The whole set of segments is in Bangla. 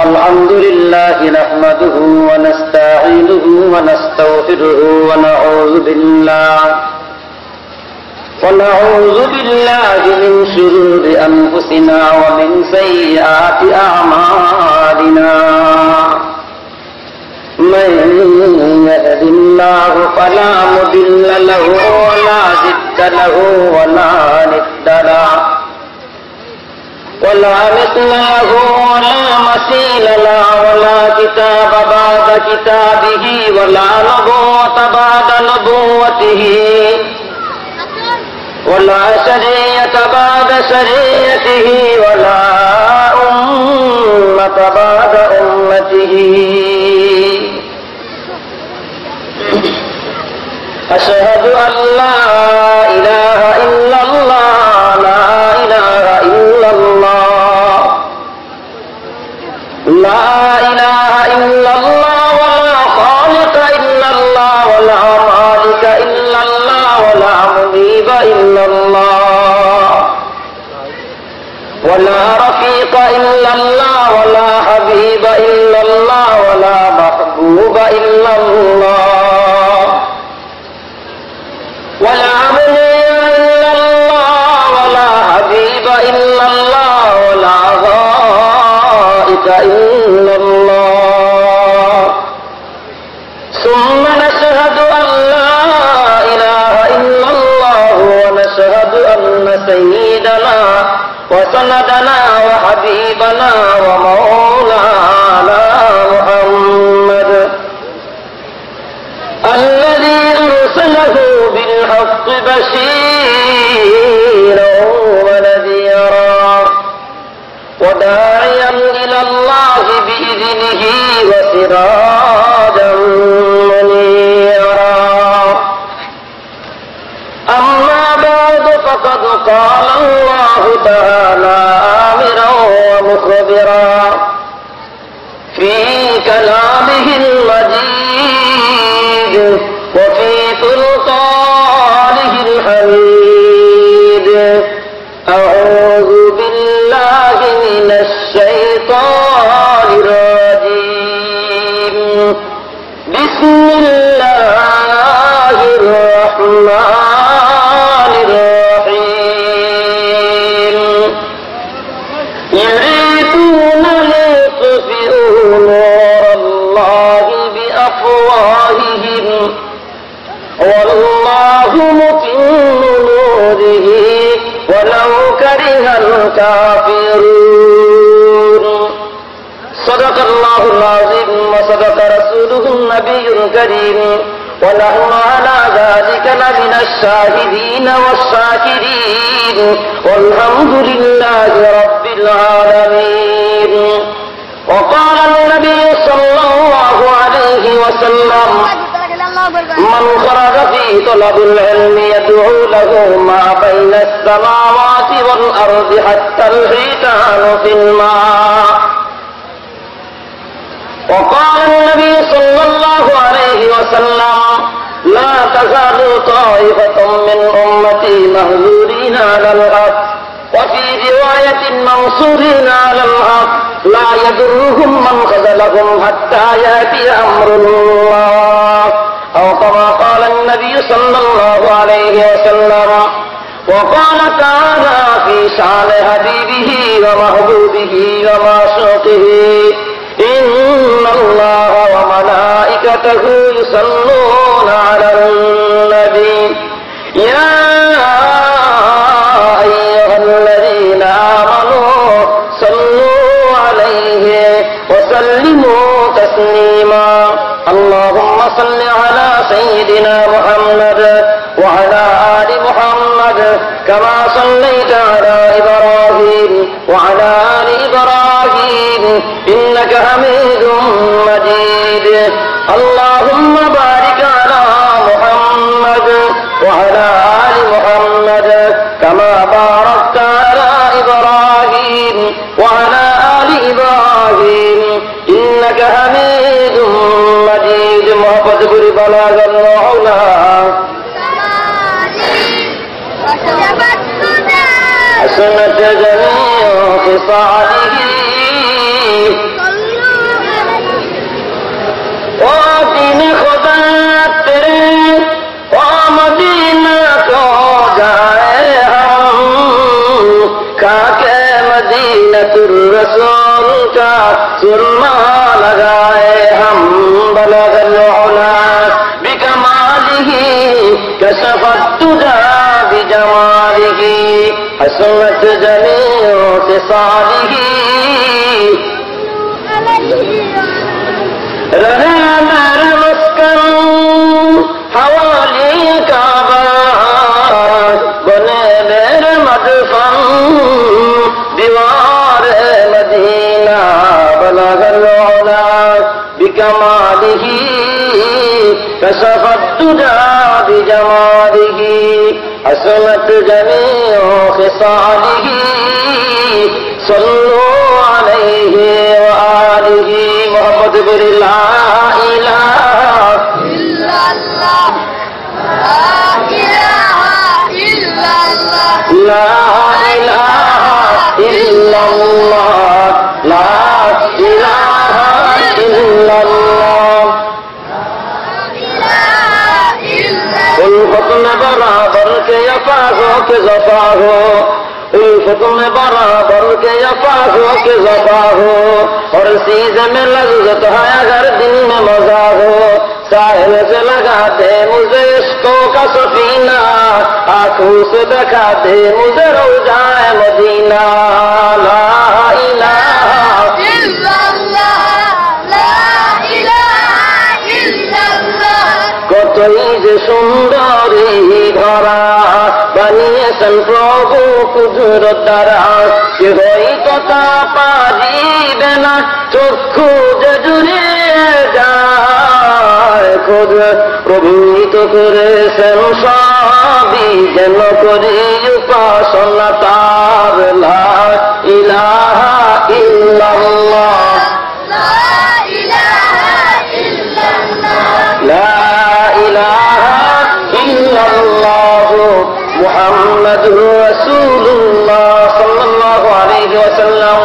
الحمد لله نحمده ونستعينه ونستغفره ونعوذ بالله من شرور أنفسنا ومن سيئات أعمالنا من يهد الله فلا مضل له ولا ضد له ولا ند له ولا مثل له ولا مثيل له ولا كتاب بعد كتابه ولا نبوة بعد نبوته ولا شريعة بعد شريعته ولا أمة بعد أمته أشهد أن لا إله إلا الله لا إله إلا الله لا إله إلا الله ولا خالق إلا الله ولا مالك إلا الله ولا مجيب إلا الله ولا رفيق إلا الله ولا حبيب إلا الله ولا محبوب إلا الله ولا منيع إلا الله ولا حبيب إلا الله ولا غائب إلا الله ثم نشهد أن لا إله إلا الله ونشهد أن سيدنا وسندنا وحبيبنا ومولانا محمد الذي أرسله بالحق بشيرا ونذيرا وداعيا إلى الله بإذنه وسراجا منيرا أما بعد فقد قال الله تعالى آمرا ومخبرا في كلامه المجيد وفي سلطانه الحميد أعوذ بالله من الشيطان الرجيم بسم الله الرحمن الرحيم يريدون ليطفئوا نور الله بأفواههم والله متم نوره ولو كره الكافرون صدق الله العظيم وصدق رسوله النبي الكريم ونحن على ذلك لمن الشاهدين والشاكرين والحمد لله رب العالمين وقال النبي صلى الله عليه وسلم من خرج في طلب العلم يدعو له ما بين السماوات والأرض حتى الحيتان في الماء وقال النبي صلى الله عليه وسلم لا تزال طائفة من أمتي مهجورين على الحق وفي رواية منصورين على الحق لا يضرهم من خذلهم حتى يأتي أمر الله أو كما قال النبي صلى الله عليه وسلم وقال تعالى في شأن حبيبه ومحبوبه ومعشوقه إن الله وملائكته يصلون على النبي يا أيها الذين آمنوا صلوا عليه وسلموا تسليما اللهم صل على سيدنا محمد وعلى آل محمد كما صليت على إبراهيم وعلى آل إبراهيم إنك حميد مجيد اللهم بارك على محمد وعلى آل محمد كما باركت على إبراهيم وعلى آل إبراهيم إنك حميد مجيد محبت بلاغ المولى حسنت جميع خصاله ओ दीन खुदा तेरे ओ मदीना को जाए हम खाके मदीनतुर रसूल का सुरमा लगाए हम बलगल उला बिकमालिही कशफत तुजा बिजमालिही हसनत जमीउ खिसालिही रहे मेरे मस्कन हवाली काबा बने मेरे मदफन दीवार मदीना बलगल उला बिकमालिही कशफत तुजा बिजमालिही हसनत जमीउ खिसालिही सल्लु अलैहि व आलिहि मोहम्मद ला इलाहा इल्लल्लाह ला इलाहा इल्लल्लाह ला इलाहा इल्लल्लाह उल्फत में बराबर के यफा हो के जफा हो उल्फत में बराबर के यफा हो के जफा हो और सीज में लज्जत है अगर दिन में मजा हो साहिल से लगा दे मुझे इश्कों का सफीना आंखों से दिखा दे मुझे रोज़ाए मदीना ला इलाहा इल्लल्लाह ला इलाहा इल्लल्लाह কতই যে সুন্দরী ধরা বানিয়েছেন প্রভু কুদরত দ্বারা কেহই কথা পারিবে না চক্ষু যে জুড়িয়ে যায় খোঁজ প্রভুই তো করেছেন সবই যেন করি উপাসনা তার লা ইলাহা ইল্লাল্লাহ لا إله إلا الله محمد رسول الله صلى الله عليه وسلم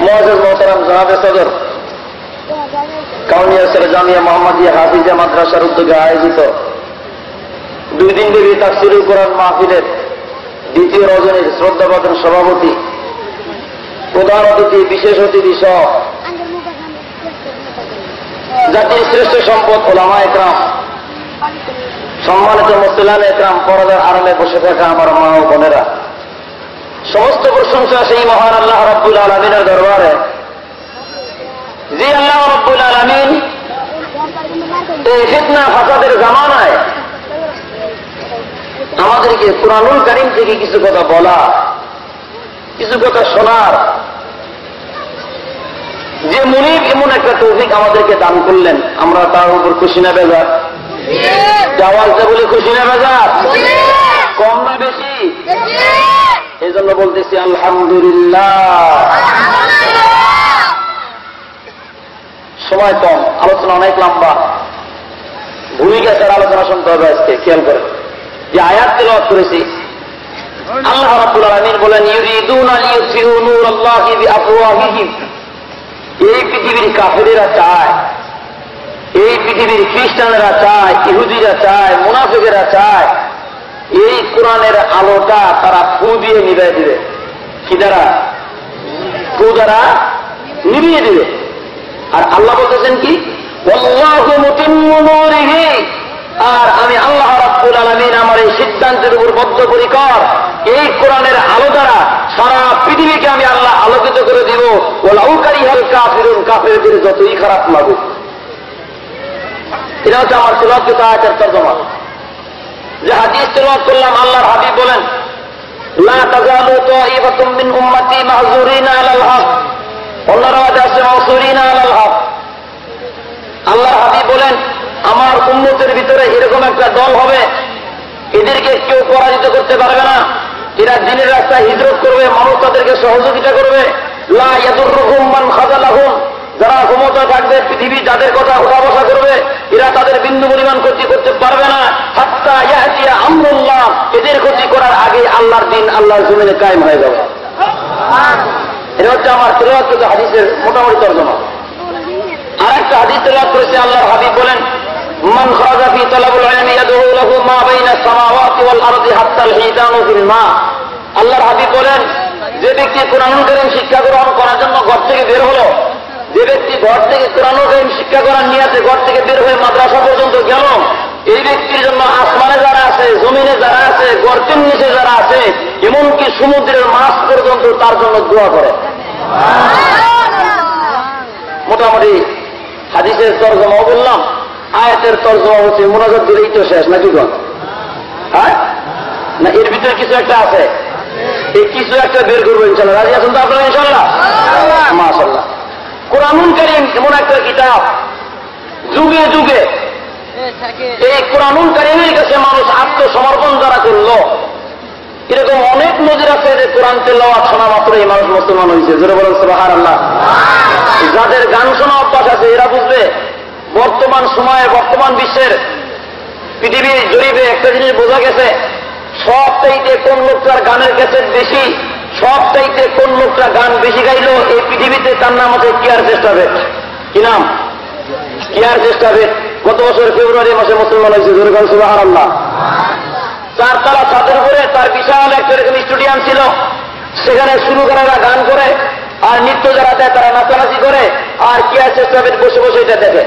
معزز मोहतरम जनाब सदर কাউনিয়া সর জামিয়া মোহাম্মদিয়া হাফিজা মাদ্রাসার উদ্যোগে আয়োজিত 2 দিন ব্যাপী তাফসীরুল কোরআন মাহফিলের দ্বিতীয় রজনীর শ্রদ্ধাভাজন সভাপতি প্রধান অতিথি বিশেষ অতিথি সহ জাতির শ্রেষ্ঠ সম্পদ ওলামা একরাম সম্মানিত মুসলিম একরাম পর্দার আড়ালে বসে থাকা আমার মা ও বোনেরা সমস্ত প্রশংসা সেই মহান আল্লাহ রাব্বুল আলামিনের দরবারে যে আল্লাহ রাব্বুল আলামিন এই ফিতনা ফাসাদের জামানায় আমাদেরকে কুরআনুল কারীম থেকে কিছু কথা বলা কিছু কথা শোনার যে মুনিব এমন একটা তৌফিক আমাদেরকে দান করলেন আমরা তার উপর খুশি না বেজার আওয়াজটা বলে খুশি না বেজার কম না বেশি এই জন্য বলতেছি আলহামদুলিল্লাহ সময় কম আলোচনা অনেক লম্বা ভূমিকা স্যার আলোচনা শুনতে হবে আজকে খেয়াল করে যে আয়াত তেলাওয়াত করেছি আল্লাহ রাব্বুল আলামিন বলেন ইউরিদুনা লিইউতফিউ নূরাল্লাহি বিআফওয়াহিহিম এই পৃথিবীর কাফেরেরা চায় এই পৃথিবীর খ্রিস্টানেরা চায় ইহুদিরা চায় মুনাফিকেরা চায় এই কোরআনের আলোটা তারা ফু দিয়ে নিভিয়ে দিবে কি দ্বারা ফু দ্বারা নিভিয়ে দিবে আর আল্লাহ বলতেছেন কি ওয়াল্লাহু মুতিম্মু নূরিহি আর আমি আল্লাহ রাব্বুল আলামিন আমার এই সিদ্ধান্তের উপর বদ্ধপরিকর এই কোরআনের আলো দ্বারা সারা পৃথিবীকে আমি আল্লাহ আলোকিত করে দিব ওয়ালাউ কারিহাল কাফিরুন কাফেরদের যতই খারাপ লাগুক এটা হচ্ছে আমার তেলাওয়াত আয়াতের তরজমা যে হাদিস তেলাওয়াত করলাম আল্লাহর হাবিব বলেন লা তাযালু তাইফাতুম মিন উম্মতি মাহজুরিনা আলাল হক অন্যরা আছে মাহজুরিনা আলাল হক আল্লাহর হাবিব বলেন আমার উম্মতের ভিতরে এরকম একটা দল হবে এদেরকে কেউ পরাজিত করতে পারবে না এরা দ্বীনের রাস্তায় হিজরত করবে মানুষ তাদেরকে সহযোগিতা করবে লা ইয়াদুররুহুম মান খাযালাহুম যারা ক্ষমতা থাকবে, পৃথিবী যাদের কথা উঠা বসা করবে, এরা তাদের বিন্দু পরিমাণ ক্ষতি করতে পারবে না। হাত্তা ইয়াতিয়া আমরুল্লাহ, এদের ক্ষতি করার আগে আল্লাহর দিন আল্লাহর জমিনে কায়েম হয়ে যাবে। এটা হচ্ছে আমার তেলাওয়াতকৃত হাদিসের মোটামুটি তর্জমা। আর একটা হাদিস তেলাওয়াত করেছে, আল্লাহর হাবিব বলেন, মান খারাজা ফি তালাবুল ইলমি ইয়াদউ লাহু মা বাইনা সামাওয়াতি ওয়াল আরদি হাত্তা আল হিদানু ফিল মা। আল্লাহর হাবিব বলেন, যে ব্যক্তি কোরআনুল কারীম শিক্ষা গ্রহণ করার জন্য ঘর থেকে বের হলো, যে ব্যক্তি ঘর থেকে কোরআনুল কারীম শিক্ষা করার নিয়াতে ঘর থেকে বের হয়ে মাদ্রাসা পর্যন্ত গেল, এই ব্যক্তির জন্য আসমানে যারা আছে, জমিনে যারা আছে, গর্তের নিচে যারা আছে, এমনকি সমুদ্রের মাছ পর্যন্ত তার জন্য দোয়া করে। মোটামুটি হাদিসের তর্জমাও বললাম, আয়াতের তর্জমা হচ্ছে, মোনাজাত দিলেই তো শেষ নাকি গণ? হ্যাঁ না, এর ভিতরে কিছু একটা আছে, এই কিছু একটা বের করবো ইনশাল্লাহ। রাজি আছেন তো আপনারা ইনশাল্লাহ? মাশাআল্লাহ। কোরআনুল কারীম এমন একটা কিতাব, যুগে যুগে এই কোরআনুল কারীমের কাছে মানুষ আত্মসমর্পণ যারা করলো, এরকম অনেক নজির আছে যে কোরআন তেলাওয়াত শোনা মাত্র এই মানুষ মুসলমান হয়েছে। জোরে বলেন সুবহানাল্লাহ। যাদের গান শোনা অভ্যাস আছে এরা বুঝবে, বর্তমান সময়ে বর্তমান বিশ্বের পৃথিবীর জরিপে একটা জিনিস বোঝা গেছে, সবচাইতে কোন লোকটার গানের ক্যাসেট বেশি, সবচাইতে কোন লোকটা গান বেশি গাইলো এই পৃথিবীতে, তার নাম হচ্ছে কিয়ার চেষ্টাবেদ। কি নাম? কিয়ার চেষ্টাবেদ। গত বছর ফেব্রুয়ারি মাসে মুসলমান হয়েছে। জোরে বলেন সুবহানাল্লাহ। 4 তলা ছাদের উপরে তার বিশাল একটা এরকম স্টেডিয়াম ছিল, সেখানে সুরকারেরা গান করে আর নৃত্য যারা দেয় তারা নাচানাচি করে, আর কিয়ার চেষ্টাবেদ বসে বসে এটা দেখে।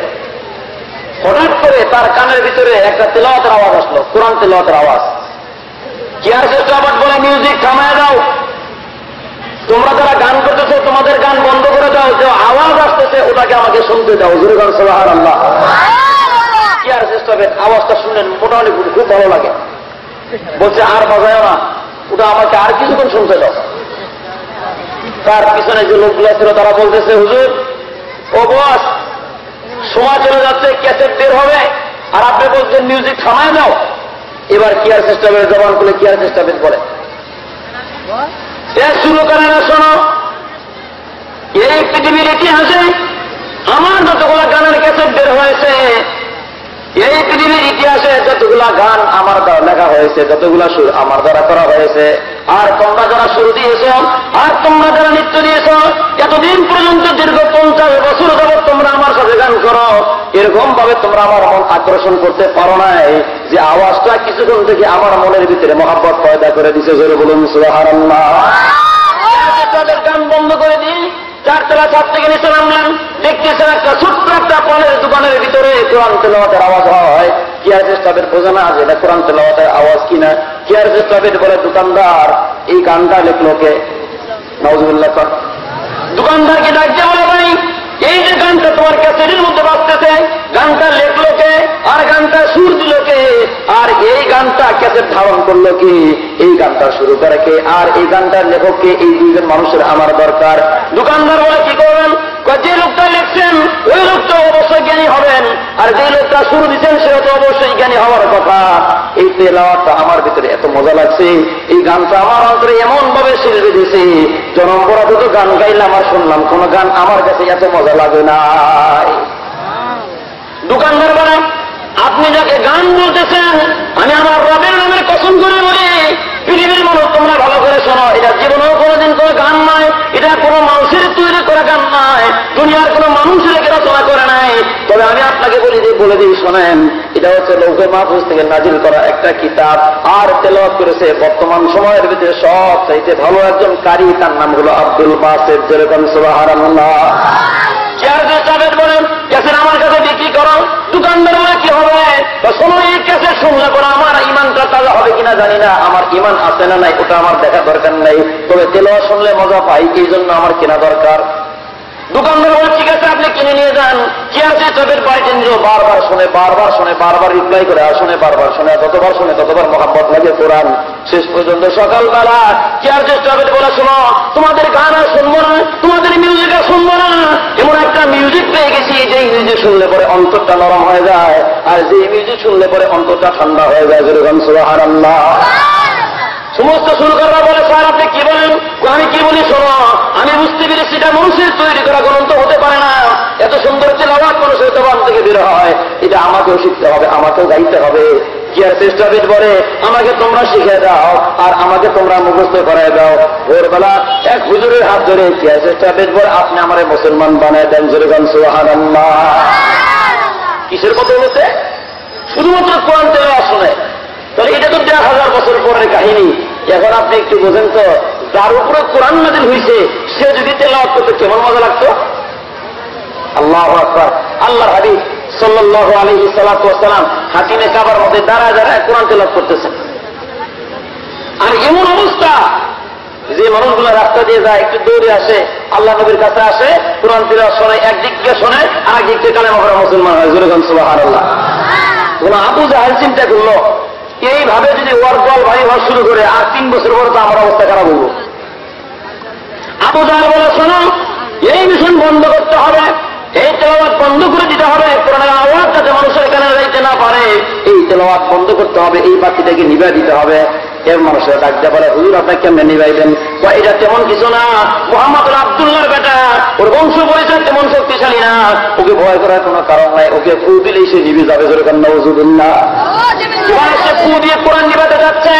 হঠাৎ করে তার কানের ভিতরে একটা তেলাওয়াতের আওয়াজ আসলো, কোরআন তেলাওয়াতের আওয়াজ। কিয়ার চেষ্টাবেদ বলে, মিউজিক থামায় দাও, তোমরা যারা গান করতেছো তোমাদের গান বন্ধ করে দাও, যে আওয়াজ আসতেছে ওটাকে আমাকে শুনতে দাও। জোরে বলেন সুবহানাল্লাহ। কিয়ার চেষ্টাবেদ আওয়াজটা শুনলেন, মোটামুটি খুব ভালো লাগে, বলছে আর বাজায় না, ওটা আমাকে আর কিছুক্ষণ শুনতে দাও। তার পিছনে যে লোকগুলো ছিল তারা বলতেছে, হুজুর ও বস, সময় চলে যাচ্ছে, ক্যাসেট বের হবে, আর আপনি বলছেন মিউজিক থামায় দাও। এবার কিয়ার চেষ্টাবেদ জবান খুলে কিয়ার চেষ্টাবেদ বলে, শুরু করে না, শোনো, এই পৃথিবীর ইতিহাসে আমার যতগুলা গানের ক্যাসেট বের হয়েছে, এই পৃথিবীর ইতিহাসে যতগুলা গান আমার দ্বারা লেখা হয়েছে, যতগুলা সুর আমার দ্বারা করা হয়েছে, আর তোমরা যারা সুর দিয়েছ, আর তোমরা যারা নৃত্য দিয়েছ, এতদিন পর্যন্ত দীর্ঘ 50 বছর যাবৎ তোমরা আমার সাথে গান করো, এরকম ভাবে তোমরা আমার মন আকর্ষণ করতে পারো নাই যে আওয়াজটা কিছুক্ষণ থেকে আমার মনের ভিতরে মহাব্বত পয়দা করে দিছে। জোরে বলুন সুবহানাল্লাহ। তাদের গান বন্ধ করে দিই, 4 তলা ছাদ থেকে নিচে নামলেন, দেখতেছেন একটা ছোট্ট একটা ফলের দোকানের ভিতরে কোরআন তেলাওয়াতের আওয়াজ হয়। কিয়ার চেষ্টাবেদ বোঝে না যে এটা কোরআন তেলাওয়াতের আওয়াজ কিনা। কিয়ার চেষ্টাবেদ বলে, দোকানদার এই গানটা লিখলো কে? নাউজুবিল্লাহ। দোকানদারকে ডাকতে বলে, ভাই এই যে গানটা তোমার ক্যাসেটের মধ্যে বাজতেছে, গানটা লেখলো কে, আর গানটা সুর দিল কে, আর এই গানটা ক্যাসেট ধারণ করলো কি, এই গানটা শুরু করে কে, আর এই গানটার লেখককে, এই 2জন মানুষের আমার দরকার। দোকানদার বলে, কি করবেন? যে লোকটা লিখছেন ওই লোকটা অবশ্যই জ্ঞানী হবেন, আর যে লোকটা শুরু দিচ্ছেন সেও তো অবশ্যই জ্ঞানী হওয়ার কথা। এই তেলাওয়াতটা আমার ভিতরে এত মজা লাগছে, এই গানটা আমার অন্তরে এমন ভাবে শিল্পী দিয়েছে, জনম পড়া দুটো গান গাইলাম আর শুনলাম, কোন গান আমার কাছে এত মজা লাগে নাই। দোকানদার বলে, আপনি যাকে গান বলতেছেন, আমি আমার রবের নামের কসম করে বলি, পৃথিবীর মানুষ তোমরা ভালো করে শোনো, এটা জীবনেও কোনোদিন কোনো গান নয়, এটা কোনো মানুষের তৈরি করা গান নয়, দুনিয়ার কোনো মানুষের রচনা করে নাই। তবে আমি আপনাকে বলে দিই শোনেন, এটা হচ্ছে লৌহে মাহফুজ থেকে নাজিল করা একটা কিতাব, আর তেলাওয়াত করেছে বর্তমান সময়ের ভিতরে সব চাইতে ভালো একজন কারি, তার নাম হলো আব্দুল বাসেত। জোরে বলেন সুবহানাল্লাহ। কিয়ার চেষ্টাবেদ বলেন, ক্যাসেট আমার কাছে বিক্রি করো। দোকানদার বলে, কি হবে? শোনো, এই ক্যাসেট শুনলে পরে আমার ইমানটা তাজা হবে কিনা জানি না, আমার ইমান আছে না নাই ওটা আমার দেখা দরকার নাই, তবে তেলাওয়াত শুনলে মজা পাই, এই জন্য আমার কেনা দরকার। দোকানদার বলে, ঠিক আছে আপনি কিনে নিয়ে যান। কিয়ার চেষ্টাবেদ বাড়িতে নিল, বারবার শোনে, বারবার শোনে, বারবার রিপ্লাই করে, আর শোনে, বারবার শোনে, যতবার শোনে ততবার মহাব্বত লাগে কোরআন। শেষ পর্যন্ত সকালবেলা কিয়ার চেষ্টাবেদ বলে, শোনো, তোমাদের গান আর শুনবো না, তোমাদের মিউজিক আর শুনবো না, এমন একটা মিউজিক পেয়ে গেছি যে মিউজিক শুনলে পরে অন্তরটা নরম হয়ে যায়, আর যে মিউজিক শুনলে পরে অন্তরটা ঠান্ডা হয়ে যায়। জোরে বলেন সুবহানাল্লাহ। সমস্ত সুরকাররা বলে, স্যার আপনি কি বলেন? আমি কি বলি শোনো, আমি বুঝতে পেরেছি এটা মানুষের তৈরি করা গ্রন্থ হতে পারে না, এত সুন্দর তেলাওয়াত মানুষের জবান থেকে বের হয়, এটা আমাকেও শিখতে হবে, আমাকেও গাইতে হবে। কি আর চেষ্টা বেদ বলে আমাকে তোমরা শিখে দাও আর আমাকে তোমরা মুখস্থ করাই দাও। ভোরবেলা এক হুজুরের হাত ধরে কি আর চেষ্টা বেদ বলে আপনি আমারে মুসলমান বানায় দেন, জোরে গান সুবহানাল্লাহ। কিসের কথা বলতে? শুধুমাত্র কোরআন তেলাওয়াত শুনে। তাহলে এটা তো 1000 বছর পরের কাহিনী। এখন আপনি একটু বোঝেন তো, যার উপরে কোরআন নাযিল হয়েছে সে যদি তেলাওয়াত করতে কেমন মজা লাগতো। আল্লাহু আকবার। আল্লাহর হাবিব সাল্লাল্লাহু আলাইহি সাল্লাম হাতিমে কাবার মধ্যে দাঁড়ায় দাঁড়ায় কোরআন তেলাওয়াত করতেছেন। আর এমন অবস্থা যে মানুষগুলো রাস্তা দিয়ে যায়, একটু দৌড়ে আসে, আল্লাহ নবীর কাছে আসে, কোরআন তেলাওয়াত শোনে, একদিক দিয়ে শোনে আর একদিক থেকে কালেমা পড়া মুসলমান হয়। জোরে বলেন সুবহানাল্লাহ। কোন আবু জাহেল চিন্তা করলো এইভাবে যদি ওর দল ভারী হওয়া শুরু করে আর 3 বছর পর তো আমার অবস্থা খারাপ হইব। আবু জাহেল বলে, শোনো, এই মিশন বন্ধ করতে হবে, এই তেলাওয়াত বন্ধ করে দিতে হবে, কোরআনের আওয়াজ যাতে মানুষের কানে যাইতে না পারে, এই তেলাওয়াত বন্ধ করতে হবে, এই বাতিটাকে নিভাই দিতে হবে। এর মানুষের ডাক দিয়ে বলে, হুজুর আপনি কেমনে নিভাইবেন? এটা তেমন কিছু না, মুহাম্মদ আব্দুল্লাহর বেটা, ওর বংশ পরিচয় তেমন শক্তিশালী না, ওকে ভয় করার কোনো কারণ নাই, ওকে ফু দিলেই সে নিভে যাবে। জোরে কান্না নাউযুবিল্লাহ। এবার সে ফু দিয়ে কোরআন নিভাতে যাচ্ছে,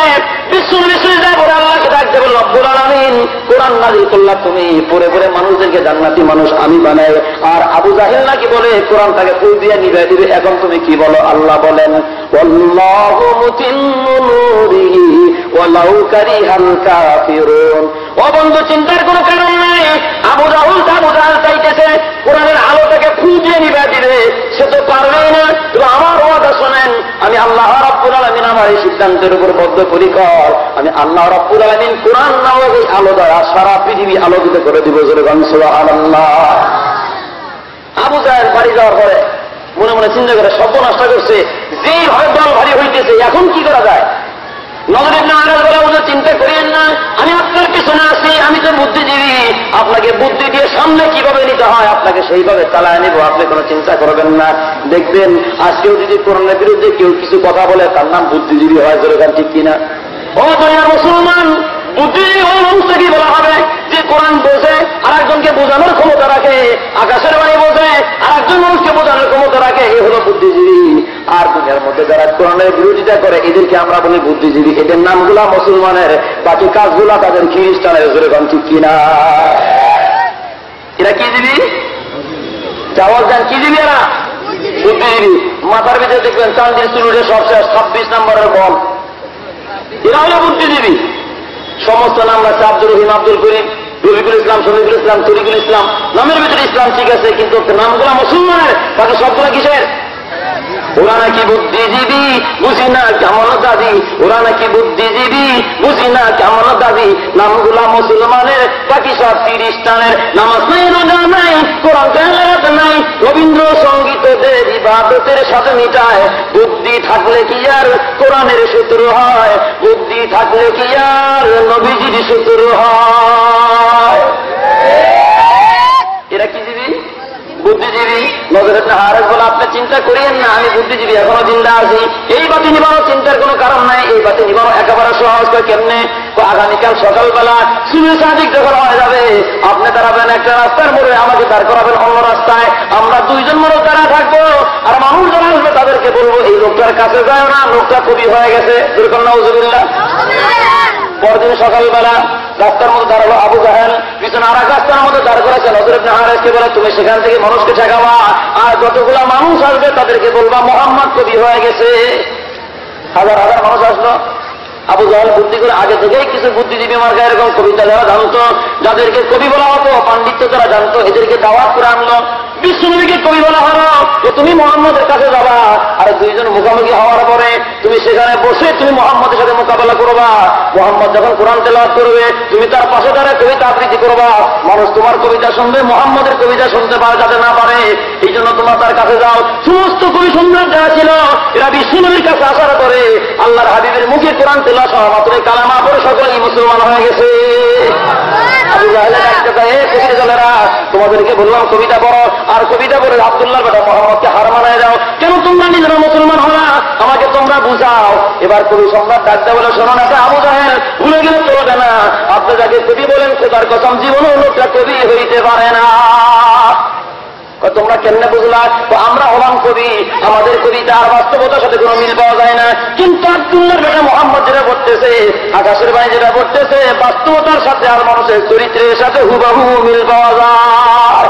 আল্লাহকে ডাক দিয়ে বলল, রব্বুল আলামিন কোরআন নাযিল করলা তুমি, পরে পরে মানুষদেরকে জান্নাতি মানুষ আমি বানাই। আর আবু জাহেল নাকি বলে কোরআনটাকে ফু দিয়ে নিভাই দিবে। এখন তুমি কি বলো? আল্লাহ বলেন, ওয়াল্লাহু মুতিম্মু নূরিহি ওয়ালাউ কারিহাল কাফিরুন। ও বন্ধু, চিন্তার কোনো কারণ নাই। আবু জাহেল চাইতেছে কোরআনের আলোটাকে ফু দিয়ে নিভাই দিবে, সে তো পারবেই না। তবে আমার ওয়াদা শোনেন, আমি আল্লাহ রাব্বুল আলামিন আমার এই সিদ্ধান্তের উপর বদ্ধপরিকর। আমি আল্লাহ রাব্বুল আলামিন কোরআন নামক এই আলো দ্বারা সারা পৃথিবী আলোকিত করে দিব। জোরে বলেন সুবহানাল্লাহ। আবু জাহেল বাড়ি যাওয়ার পরে মনে মনে চিন্তা করে সর্বনাশ করছে, যেই ভয় দল ভারী হইতেছে, এখন কি করা যায়? নজর ইবনে আনাস বলে, ওদের চিন্তা করিয়েন না, আমি আপনার পিছনে আছি, আমি তো বুদ্ধিজীবী, আপনাকে বুদ্ধি দিয়ে সামনে কিভাবে নিতে হয় আপনাকে সেইভাবে চালায় নেব, আপনি কোনো চিন্তা করবেন না। দেখবেন আজকেও যদি কোরআনের বিরুদ্ধে কেউ কিছু কথা বলে তার নাম বুদ্ধিজীবী হয়। জোরে গান ঠিক কিনা? ও দুনিয়ার মুসলমান, বুদ্ধিজীবী ওই মানুষকে কি বলা হবে যে কোরআন বোঝে আর একজনকে বোঝানোর ক্ষমতা রাখে, আকাশের বাণী বোঝে আর একজন মানুষকে বোঝানোর ক্ষমতা রাখে, এ হলো বুদ্ধিজীবী। আর দুনিয়ার মধ্যে যারা কোরআনের বিরোধিতা করে এদেরকে আমরা বলি বুদ্ধিজীবী। এদের নামগুলা মুসলমানের, বাকি কাজগুলা তাদের খ্রিস্টানের। জোরে গান ঠিক কিনা? এরা কি দিবি? চাওয়াল যান কি দিবি? এরা বুদ্ধিজীবী। মাথার ভিতরে দেখবেন চান্দির চুলুটে সবশেষ 26 নম্বরের বল, এরা হলো বুদ্ধিজীবী। সমস্ত নাম আছে আব্দুর রহিম, আব্দুল করিম, রফিকুল ইসলাম, শফিকুল ইসলাম, তরিকুল ইসলাম, নামের ভিতরে ইসলাম ঠিক আছে, কিন্তু নামগুলা মুসলমানের, বাকি সবগুলা কিসের? ওরা নাকি বুদ্ধিজীবী, বুঝি না কেমন দাবি, ওরা নাকি বুদ্ধিজীবী, বুঝি না কেমন দাবি, নামগুলা মুসলমানের, বাকি সব খ্রিস্টানের। নামাজ নাই, রোজা নাই, কোরআন তেলাওয়াত নাই, রবীন্দ্রসঙ্গীতদের ইবাদতের সাথে মিটায়। বুদ্ধি থাকলে কি আর কোরআনের শত্রু হয়? বুদ্ধি থাকলে কি আর নবীজির শত্রু হয়? এরা কি জীবী? বুদ্ধিজীবী। নজর ইবনে হারিস বলে, আপনি চিন্তা করিয়েন না, আমি বুদ্ধিজীবী, এখনো জিন্দা আছি। এই বাতি নিবানো চিন্তার কোনো কারণ নাই, এই বাতি নিবানো একেবারে সহজ করে। কেমনে? আগামীকাল সকালবেলা সুবহ সাদিক যখন হয়ে যাবে, আপনি দাঁড়াবেন একটা রাস্তার মোড়ে, আমাকে দাঁড় করাবেন অন্য রাস্তায়, আমরা দুইজন মানুষ দাঁড়া থাকবো, আর মানুষ যারা আসবে তাদেরকে বলবো এই লোকটার কাছে যায় না, লোকটা কবি হয়ে গেছে। দুর্গম নাউজুবিল্লাহ। পরদিন সকালবেলা রাস্তার মধ্যে দাঁড়ালো আবু জাহেল, পিছনে আর এক রাস্তার মধ্যে দাঁড় করেছে। নজর ইবনে হারিসকে বলে, তুমি সেখান থেকে মানুষকে ঠেকাবা, আর যতগুলা মানুষ আসবে তাদেরকে বলবা মুহাম্মদ কবি হয়ে গেছে। হাজার হাজার মানুষ আসলো। আবু জাহেল বুদ্ধি করে আগে থেকেই কিছু বুদ্ধিজীবী মার্কা এরকম কবিতা যারা জানতো, যাদেরকে কবি বলা হতো, পাণ্ডিত্য যারা জানতো, এদেরকে দাওয়াত করে আনলো। বিশ্বনবীকে কবি বলা হলো, তুমি মুহাম্মদের কাছে যাবা, আর দুইজন মুখোমুখি হওয়ার পরে তুমি সেখানে বসে তুমি মুহাম্মদের সাথে মোকাবেলা করবা। মুহাম্মদ যখন কোরআন তেলাওয়াত করবে, তুমি তার পাশে দাঁড়ায় কবিতা আবৃত্তি করবা। মানুষ তোমার কবিতা শুনবে, মুহাম্মদের কবিতা শুনতে পারে যাতে না পারে, এই জন্য তোমার তার কাছে যাও। সমস্ত কবি সম্রাট যারা ছিল, এরা বিশ্বনবীর কাছে আসার পরে আল্লাহর হাবিবের মুখে কোরআন তেলাওয়াত হওয়া মাত্র কালেমা পড়ে সকলেই মুসলমান হয়ে গেছে। আবু জাহেলের একটা কবির দলেরা, তোমাদেরকে বললাম কবিতা পড়ো, আর কবিতা পড়ে আব্দুল্লাহ বেটা মুহাম্মদকে হার মানায় দাও, কেন তোমরা নিজেরা মুসলমান হো না? আমাকে তোমরা বুঝাও। এবার কবি সম্রাট ডাকতে বলে, শোনো না আবু জাহেল, ভুলে গেলে চলবে না, আপনি যাকে কবি বলেন খোদার কসম জীবনে লোকটা কবি হইতে পারে না। তোমরা কেমনে বুঝলা? তো আমরা হলাম কবি, আমাদের কবিতা আর বাস্তবতার সাথে কোনো মিল পাওয়া যায় না। কিন্তু আব্দুল্লাহর বেটা মোহাম্মদ যেটা পড়তেছে, আকাশের বাণী যেটা পড়তেছে, বাস্তবতার সাথে আর মানুষের চরিত্রের সাথে হুবহু মিল পাওয়া যায়।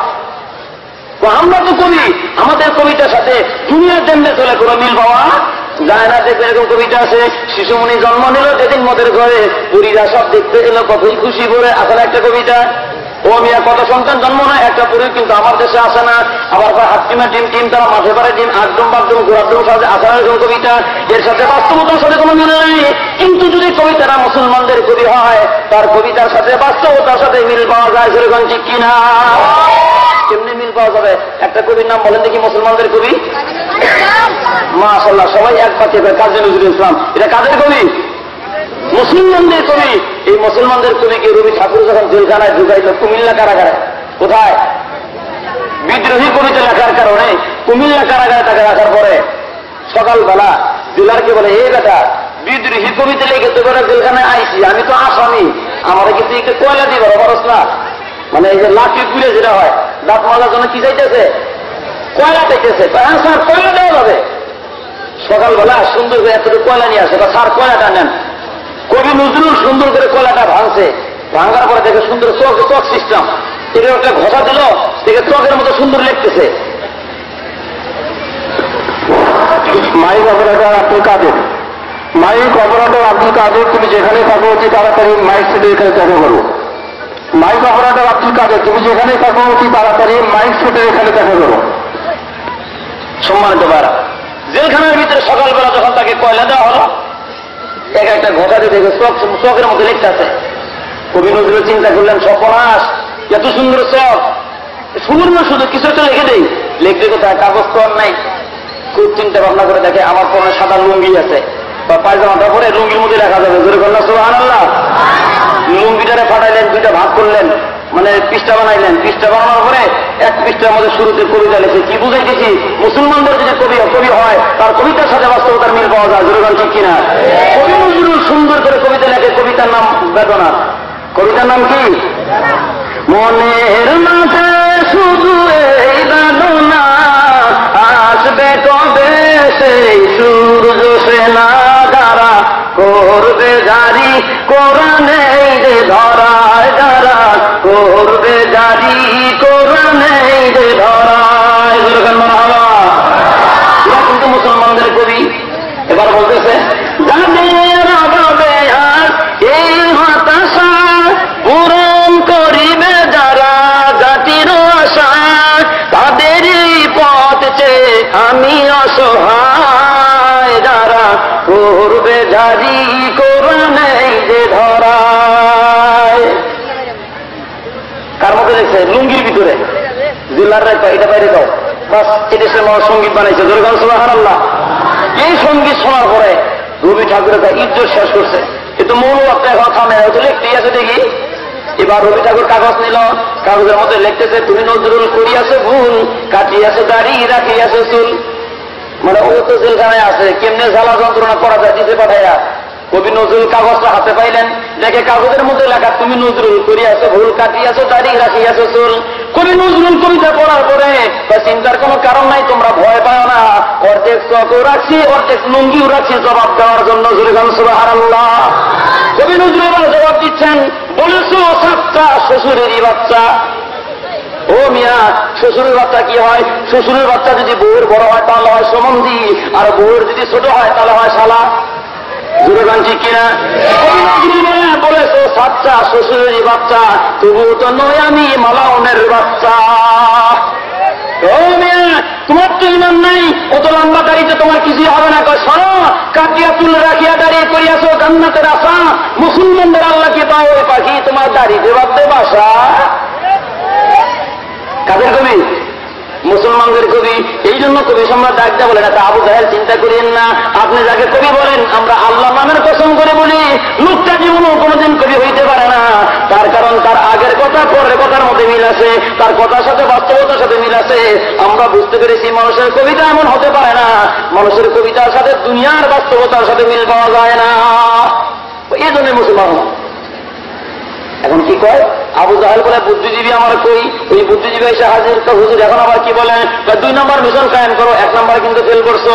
তো আমরা তো কবি, আমাদের কবিতার সাথে দুনিয়ার জন্য চলে কোনো মিল পাওয়া যায় না। দেখবে এরকম কবিতা আছে, শিশুমণি জন্ম নিল যেদিন মদের ঘরে, পুরীরা সব দেখতে এলো কতই খুশি ভরে। আসলে একটা কবিতা, ও মিয়া কত সন্তান জন্ম না একটা পুরী, কিন্তু আমার দেশে আসে না। আবার হাট্টিমা টিম তারা মাঠে পারে ডিম, আটডুম বাগডুম ঘোরাডুম সাথে আসার এরকম কবিতা, এর সাথে বাস্তবতার সাথে কোনো মিল নেই। কিন্তু যদি কবিতাটা মুসলমানদের কবি হয়, তার কবিতার সাথে বাস্তবতার সাথে মিল পাওয়া যায়। সেরকম ঠিক কিনা? কেমনি মিল পাওয়া যাবে? একটা কবির নাম বলেন দেখি, মুসলমানদের কবি। মাশাআল্লাহ, সবাই এক পাশে কাজী নজরুল ইসলাম। এটা কাদের কবি? মুসলমানদের কবি। এই মুসলমানদের কবিকে রবি ঠাকুর যখন জেলখানায় ঢুকাইল কুমিল্লা কারাগারে, কোথায়? বিদ্রোহী কবিতা লেখার কারণে কুমিল্লা কারাগারে তাকে রাখার পরে সকালবেলা জেলারকে বলে, এই বেটা বিদ্রোহী কবিতা লিখে তো করে জেলখানায় আইসি, আমি তো আসামি, আমার কিন্তু একটু কয়লা দিয়ে বড় খরচ না। মানে এই যে লাঠি পুড়ে যেটা হয়, দাঁত মাজার জন্য কি চাইতেছে? কয়লা চাইতেছে। হ্যাঁ স্যার, কয়লা দেওয়া যাবে। সকালবেলা সুন্দর করে এতটুকু কয়লা নিয়ে আসে, স্যার কয়লাটা নেন। কবি নজরুল সুন্দর করে কয়লাটা ভাঙছে, ভাঙার পরে দেখে সুন্দর চক সিস্টেম, এটা একটা ঘষা দিল, দেখে চকের মতো সুন্দর লিখতেছে। মাইক অপারেটর আব্দুল কাদের, মাইক অপারেটর আব্দুল কাদের, তুমি যেখানে থাকো অতি তাড়াতাড়ি মাইক সেটে এখানে দেখা করো। মাইক অপারেটর আব্দুল কাদের, তুমি যেখানে থাকো অতি তাড়াতাড়ি মাইক সেটে এখানে দেখা করো। সম্মানিত ভাইরা, জেলখানার ভিতরে সকালবেলা যখন তাকে কয়লা দেওয়া হলো, একটা ঘষা দিয়ে দেখে চকের মতো লিখতে আছে। কবি নজরুল চিন্তা করলেন, সর্বনাশ, এত সুন্দর চক, সুবর্ণ শুধু কিছু একটা লিখে দেই। লিখতে কোথায়? কাগজ তো আর নাই। খুব চিন্তা ভাবনা করে দেখে আমার পরে সাদা লুঙ্গি আছে, বা পায়জামাটা পরে লুঙ্গির মধ্যে রাখা যাবে। জোরে কন্যা সুবহানাল্লাহ। লুঙ্গিটারে ফাটাইলেন, দুইটা ভাগ করলেন, মানে পৃষ্ঠা বানাইলেন। পৃষ্ঠা বানানোর পরে এক পৃষ্ঠার মধ্যে শুরুতে কবিতা লিখে, কি বুঝাইতেছি? মুসলমানদের যদি কবি হয়, তার কবিতার সাথে বাস্তবতার মিল পাওয়া যায়। জোরে ঠিক কিনা? কবি নজরুল সুন্দর করে কবিতা লেখে, কবিতার নাম বেদনা। কবিতার নাম কি? মনের মাঝে শুধু এই বেদনা, আসবে কবে সেই সূর্য সেনা, যারা করবে জারি কোরআনে যে ধরায়, যারা করবে জারি কোরআনে যে ধরায়। এরা কিন্তু মুসলমানদের কবি। এবার বলতেছে, যাদের অভাবে আর এই হতাশা পূরণ করিবে যারা জাতির আশা, তাদেরই পথ চেয়ে আমি অসহায়, যারা করবে জারি কোরআনে যে ধরায়। কার মধ্যে দেখছে? লুঙ্গির ভিতরে। জেলার এটা বাইরে দাও, বাস এদেশের মানুষ সঙ্গীত বানাইছে। দুর্গান সুবহানাল্লাহ। এই সঙ্গীত শোনার পরে রবি ঠাকুরের ইজ্জত শেষ করছে। কিন্তু মূল একটা এখন থামে লিখতেই আছে দেখি। এবার রবি ঠাকুর কাগজ নিল, কাগজের মধ্যে লিখতেছে, তুমি নজরুল করিয়াছে ভুল, কাটিয়াছে দাড়ি রাখিয়াছে চুল। মানে ও তো জেলখানায় আছে, কেমনে জ্বালা যন্ত্রণা করা যায় দিতে পাঠাইয়া। কবি নজরুল কাগজটা হাতে পাইলেন, দেখে কাগজের মধ্যে লেখা, তুমি নজরুল করিয়াছে ভুল, কাটিয়াছে দাড়ি রাখিয়াছে চুল। কবি নজরুল কবিতা পড়ার পরে চিন্তার কোনো কারণ নাই, তোমরা ভয় পাও না, অর্ধেক চকও রাখছি, অর্ধেক লুঙ্গিও রাখছি জবাব দেওয়ার জন্য। সুবহানাল্লাহ। কবি নজরুল এবার জবাব দিচ্ছেন, বলেছো সাতটা শ্বশুরেরই বাচ্চা। ও মিয়া, শ্বশুরের বাচ্চা কি হয়? শ্বশুরের বাচ্চা যদি বউয়ের বড় হয় তাহলে হয় সম্বন্ধী, আর বউয়ের যদি ছোট হয় তাহলে হয় শালা। জোরেগান ঠিক কিনা? বলেছো সাতটা শ্বশুরেরই বাচ্চা, তবু তো নয় আমি মালাউনের বাচ্চা। ও মিয়া, তোমার তো ইমান নাই, অত লম্বা দাড়িতে তোমার কিছুই হবে না। শোনো, কাটিয়া চুল রাখিয়া দাঁড়িয়ে করিয়াছো জান্নাতের আশা, মুসলমানদের আল্লাহকে পাও ওই পাখি, তোমার দাড়িতে বাঁধতে বাসা। কাদের কবি? মুসলমানদের কবি। এই জন্য কবি সম্রাট ডাকতে বলেন, এটা আবু জাহেল চিন্তা করিয়েন না, আপনি যাকে কবি বলেন, আমরা আল্লাহ নামের কসম করে বলি, লোকটা জীবনও কোনোদিন কবি হইতে পারে না। তার কারণ তার আগের কথা পরের কথার মধ্যে মিল আছে, তার কথার সাথে বাস্তবতার সাথে মিল আছে। আমরা বুঝতে পেরেছি মানুষের কবিতা এমন হতে পারে না, মানুষের কবিতার সাথে দুনিয়ার বাস্তবতার সাথে মিল পাওয়া যায় না। এই জন্য মুসলমান এখন কি কয়? আবু জাহেল বলে বুদ্ধিজীবী আমার কই? ওই বুদ্ধিজীবী এসে হাজির, তো হুজুর এখন আবার কি বলেন? 2 নম্বর মিশন কায়েম করো, 1 নম্বর কিন্তু ফেল করছো।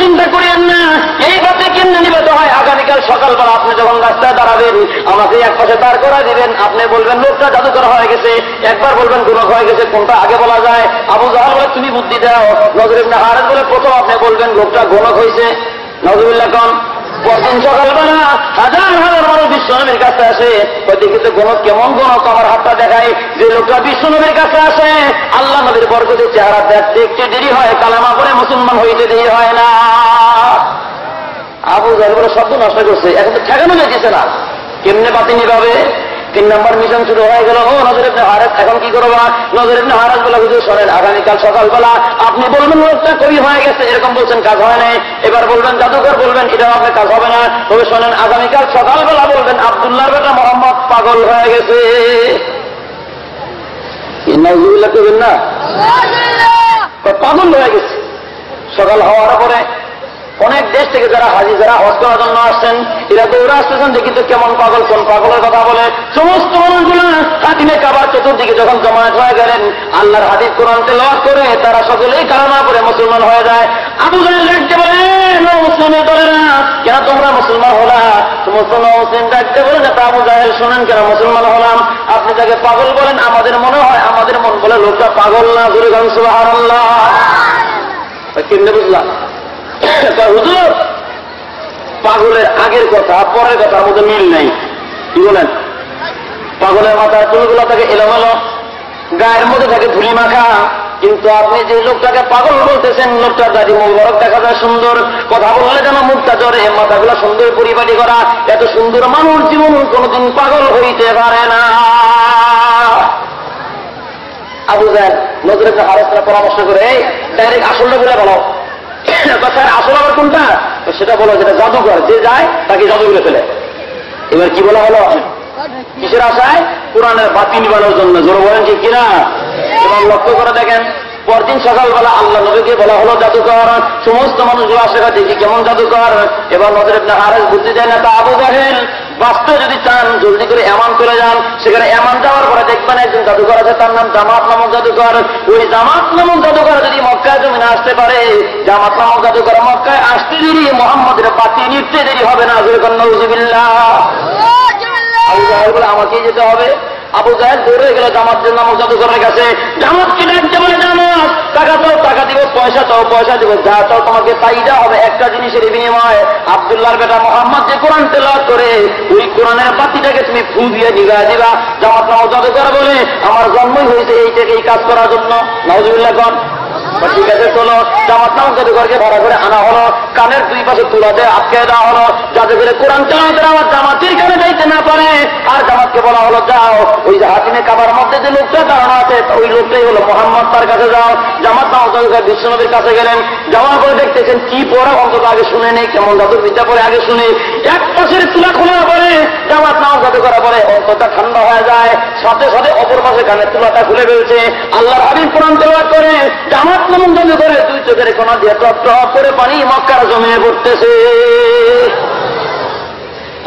চিন্তা করিয়েন না, এই পথে কেমনে নিবেত হয়? আগামীকাল সকালবেলা আপনি যখন রাস্তায় দাঁড়াবেন, আমাকে এক পাশে দাঁড় করা দিবেন, আপনি বলবেন লোকটা জাদুকর হয়ে গেছে, একবার বলবেন গুণক হয়ে গেছে, কোনটা আগে বলা যায়? আবু জাহেল বলে তুমি বুদ্ধি দাও। নজর ইবনে হারিস বলে প্রথম আপনি বলবেন লোকটা গুণক হয়েছে। নজরুল্লাহ কোন? পরদিন সকালবেলা হাজার হাজার মানুষ বিশ্বনবীর কাছে আসে, দেখিতে গণক কেমন গণক? আমার হাতটা দেখায়। যে লোকটা বিশ্বনবীর কাছে আসে, আল্লাহ নবীর বরকতের চেহারা দেখতে একটু দেরি হয়, কালেমা পড়ে মুসলমান হইতে দেরি হয় না। আবু জাহেল বলে শব্দ নষ্ট করছে, এখন তো ঠেকানো যাইতেছে না, কেমনে বাতিনি পাবে? 3 নম্বর মিশন শুরু হয়ে গেল। ও নজর ইবনে হারিস, এখন কি করবা? নজর ইবনে হারিস বলে হুজুর শোনেন, আগামীকাল সকালবেলা আপনি বলবেন লোকটা কবি হয়ে গেছে, এরকম বলছেন, কাজ হয় নাই। এবার বলবেন জাদুকর, বলবেন এটা আপনার কাজ হবে না। তবে শোনেন, আগামীকাল সকালবেলা বলবেন আব্দুল্লাহর বেটা মোহাম্মদ পাগল হয়ে গেছে। নাউজুবিল্লাহ করবেন না, পাগল হয়ে গেছে। সকাল হওয়ার পরে অনেক দেশ থেকে যারা হাজি, যারা হজ করার জন্য আসছেন, এরা দৌড়ে আসতেছেন, দেখি তো কেমন পাগল, কোন পাগলের কথা বলে। সমস্ত মানুষগুলো হাতিমে কাবার চতুর্দিকে যখন জমায়েত হয়ে গেলেন, আল্লাহর হাদিস কোরআন তেলাওয়াত করে তারা সকলেই কালেমা পড়ে মুসলমান হয়ে যায়। আবু জাহেল ডাকতে বলে, মুসলিমের দলেরা, কেন তোমরা মুসলমান হলা? সমস্ত মুসলিম ডাকতে বলে, না আবু জাহেল শোনেন, কেন মুসলমান হলাম? আপনি যাকে পাগল বলেন, আমাদের মনে হয়, আমাদের মন বলে লোকটা পাগল না। জোরে গান সুবহানাল্লাহ। কেমনে বুঝলাম? হুজুর, পাগলের আগের কথা পরের কথার মধ্যে মিল নেই। কি বলেন? পাগলের মাথার চুলগুলো থাকে এলোমেলো, গায়ের মধ্যে থাকে ধুলি মাখা, কিন্তু আপনি যে লোকটাকে পাগল বলতেছেন, লোকটার দাড়ি মোবারক দেখা যায় সুন্দর, কথা বললে যেন মুখটা জড়ে, মাথাগুলো সুন্দর পরিপাটি করা, এত সুন্দর মানুষ জীবন কোনদিন পাগল হইতে পারে না। আবু জাহেল নজর ইবনে হারিসকে পরামর্শ করে, এই ডাইরেক্ট আসলটা বলে বলো। আসল আবার কোনটা? সেটা বলো যেটা জাদুকর, যে যায় তাকে জাদু করে ফেলে। এবার কি বলা হলো? কিসের আশায়? কোরআনের বাতিল বানানোর জন্য। জোর বলেন ঠিক কিনা? এবার লক্ষ্য করে দেখেন, পরদিন সকালবেলা আল্লাহ নবীকে বলা হলো জাদুকর। সমস্ত মানুষগুলো আসে, দেখি কেমন জাদুকর। এবার নজর ইবনে হারিস বুঝতে যায় না, তা আবু জাহেল বাঁচতে যদি চান জলদি করে এমান চলে যান। সেখানে এমান যাওয়ার পরে দেখবেন একজন জাদুকর আছে, তার নাম জামাত নামক জাদুকর। ওই জামাত নামক জাদুকর যদি মক্কায় জমিনে আসতে পারে, জামাত নামক জাদুকর মক্কায় আসতে দেরি, মোহাম্মদের পাতি নিতে দেরি হবে না। নাউজুবিল্লাহ। আবু জাহেল বলে আমাকেই যেতে হবে। আবু জাহেল দৌড়ে গেল জামাত নামক জাদুকরের কাছে। জামাতকে ডাকতে বলে, জামাত টাকা চাও, টাকা দিব, পয়সা চাও, পয়সা দিব, যা চাও তোমাকে তাই দেওয়া হবে। একটা জিনিসের বিনিময়, আব্দুল্লাহর বেটা মোহাম্মদ যে কোরআন তেলাওয়াত করে, ওই কোরআনের বাতিটাকে তুমি ফু দিয়ে নিভা দিবা। জামাত নামক জাদুকর বলে, আমার জন্মই হয়েছে এইটাকে এই কাজ করার জন্য। নাউজুবিল্লাহ কোন? ঠিক আছে, চলো। জামাত নামক জাদুকরকে ভাড়া করে আনা হলো, কানের 2 পাশে তুলাতে আটকে দেওয়া হলো, যাতে করে কোরআন তেলাওয়াতের আওয়াজ জামাতের কানে যাইতে না পারে। আর জামাতকে বলা হলো, যাও ওই যে হাতিমে কাবার মধ্যে যে লোকটা দাঁড়ানো আছে, ওই লোকটাই হলো মোহাম্মদ, তার কাছে যাও। জামাত নামক জাদুকর বিশ্বনবীর কাছে গেলেন। যাওয়ার পরে দেখতেছেন কি পড়া অন্তত আগে শুনে নেই, কেমন জাদুর বিদ্যা পরে আগে শুনে। এক পাশের তুলা খোলার পরে জামাত নামক জাদুকর পরে অন্তরটা ঠান্ডা হয়ে যায়, সাথে সাথে অপর পাশে কানের তুলাটা খুলে ফেলছে। আল্লাহর হাবিব কোরআন তেলাওয়াত করে, জামাত নামক জাদুকরের 2 চোখের কোনা দিয়ে টপ টপ করে পানি মক্কার জমিয়ে পড়তেছে।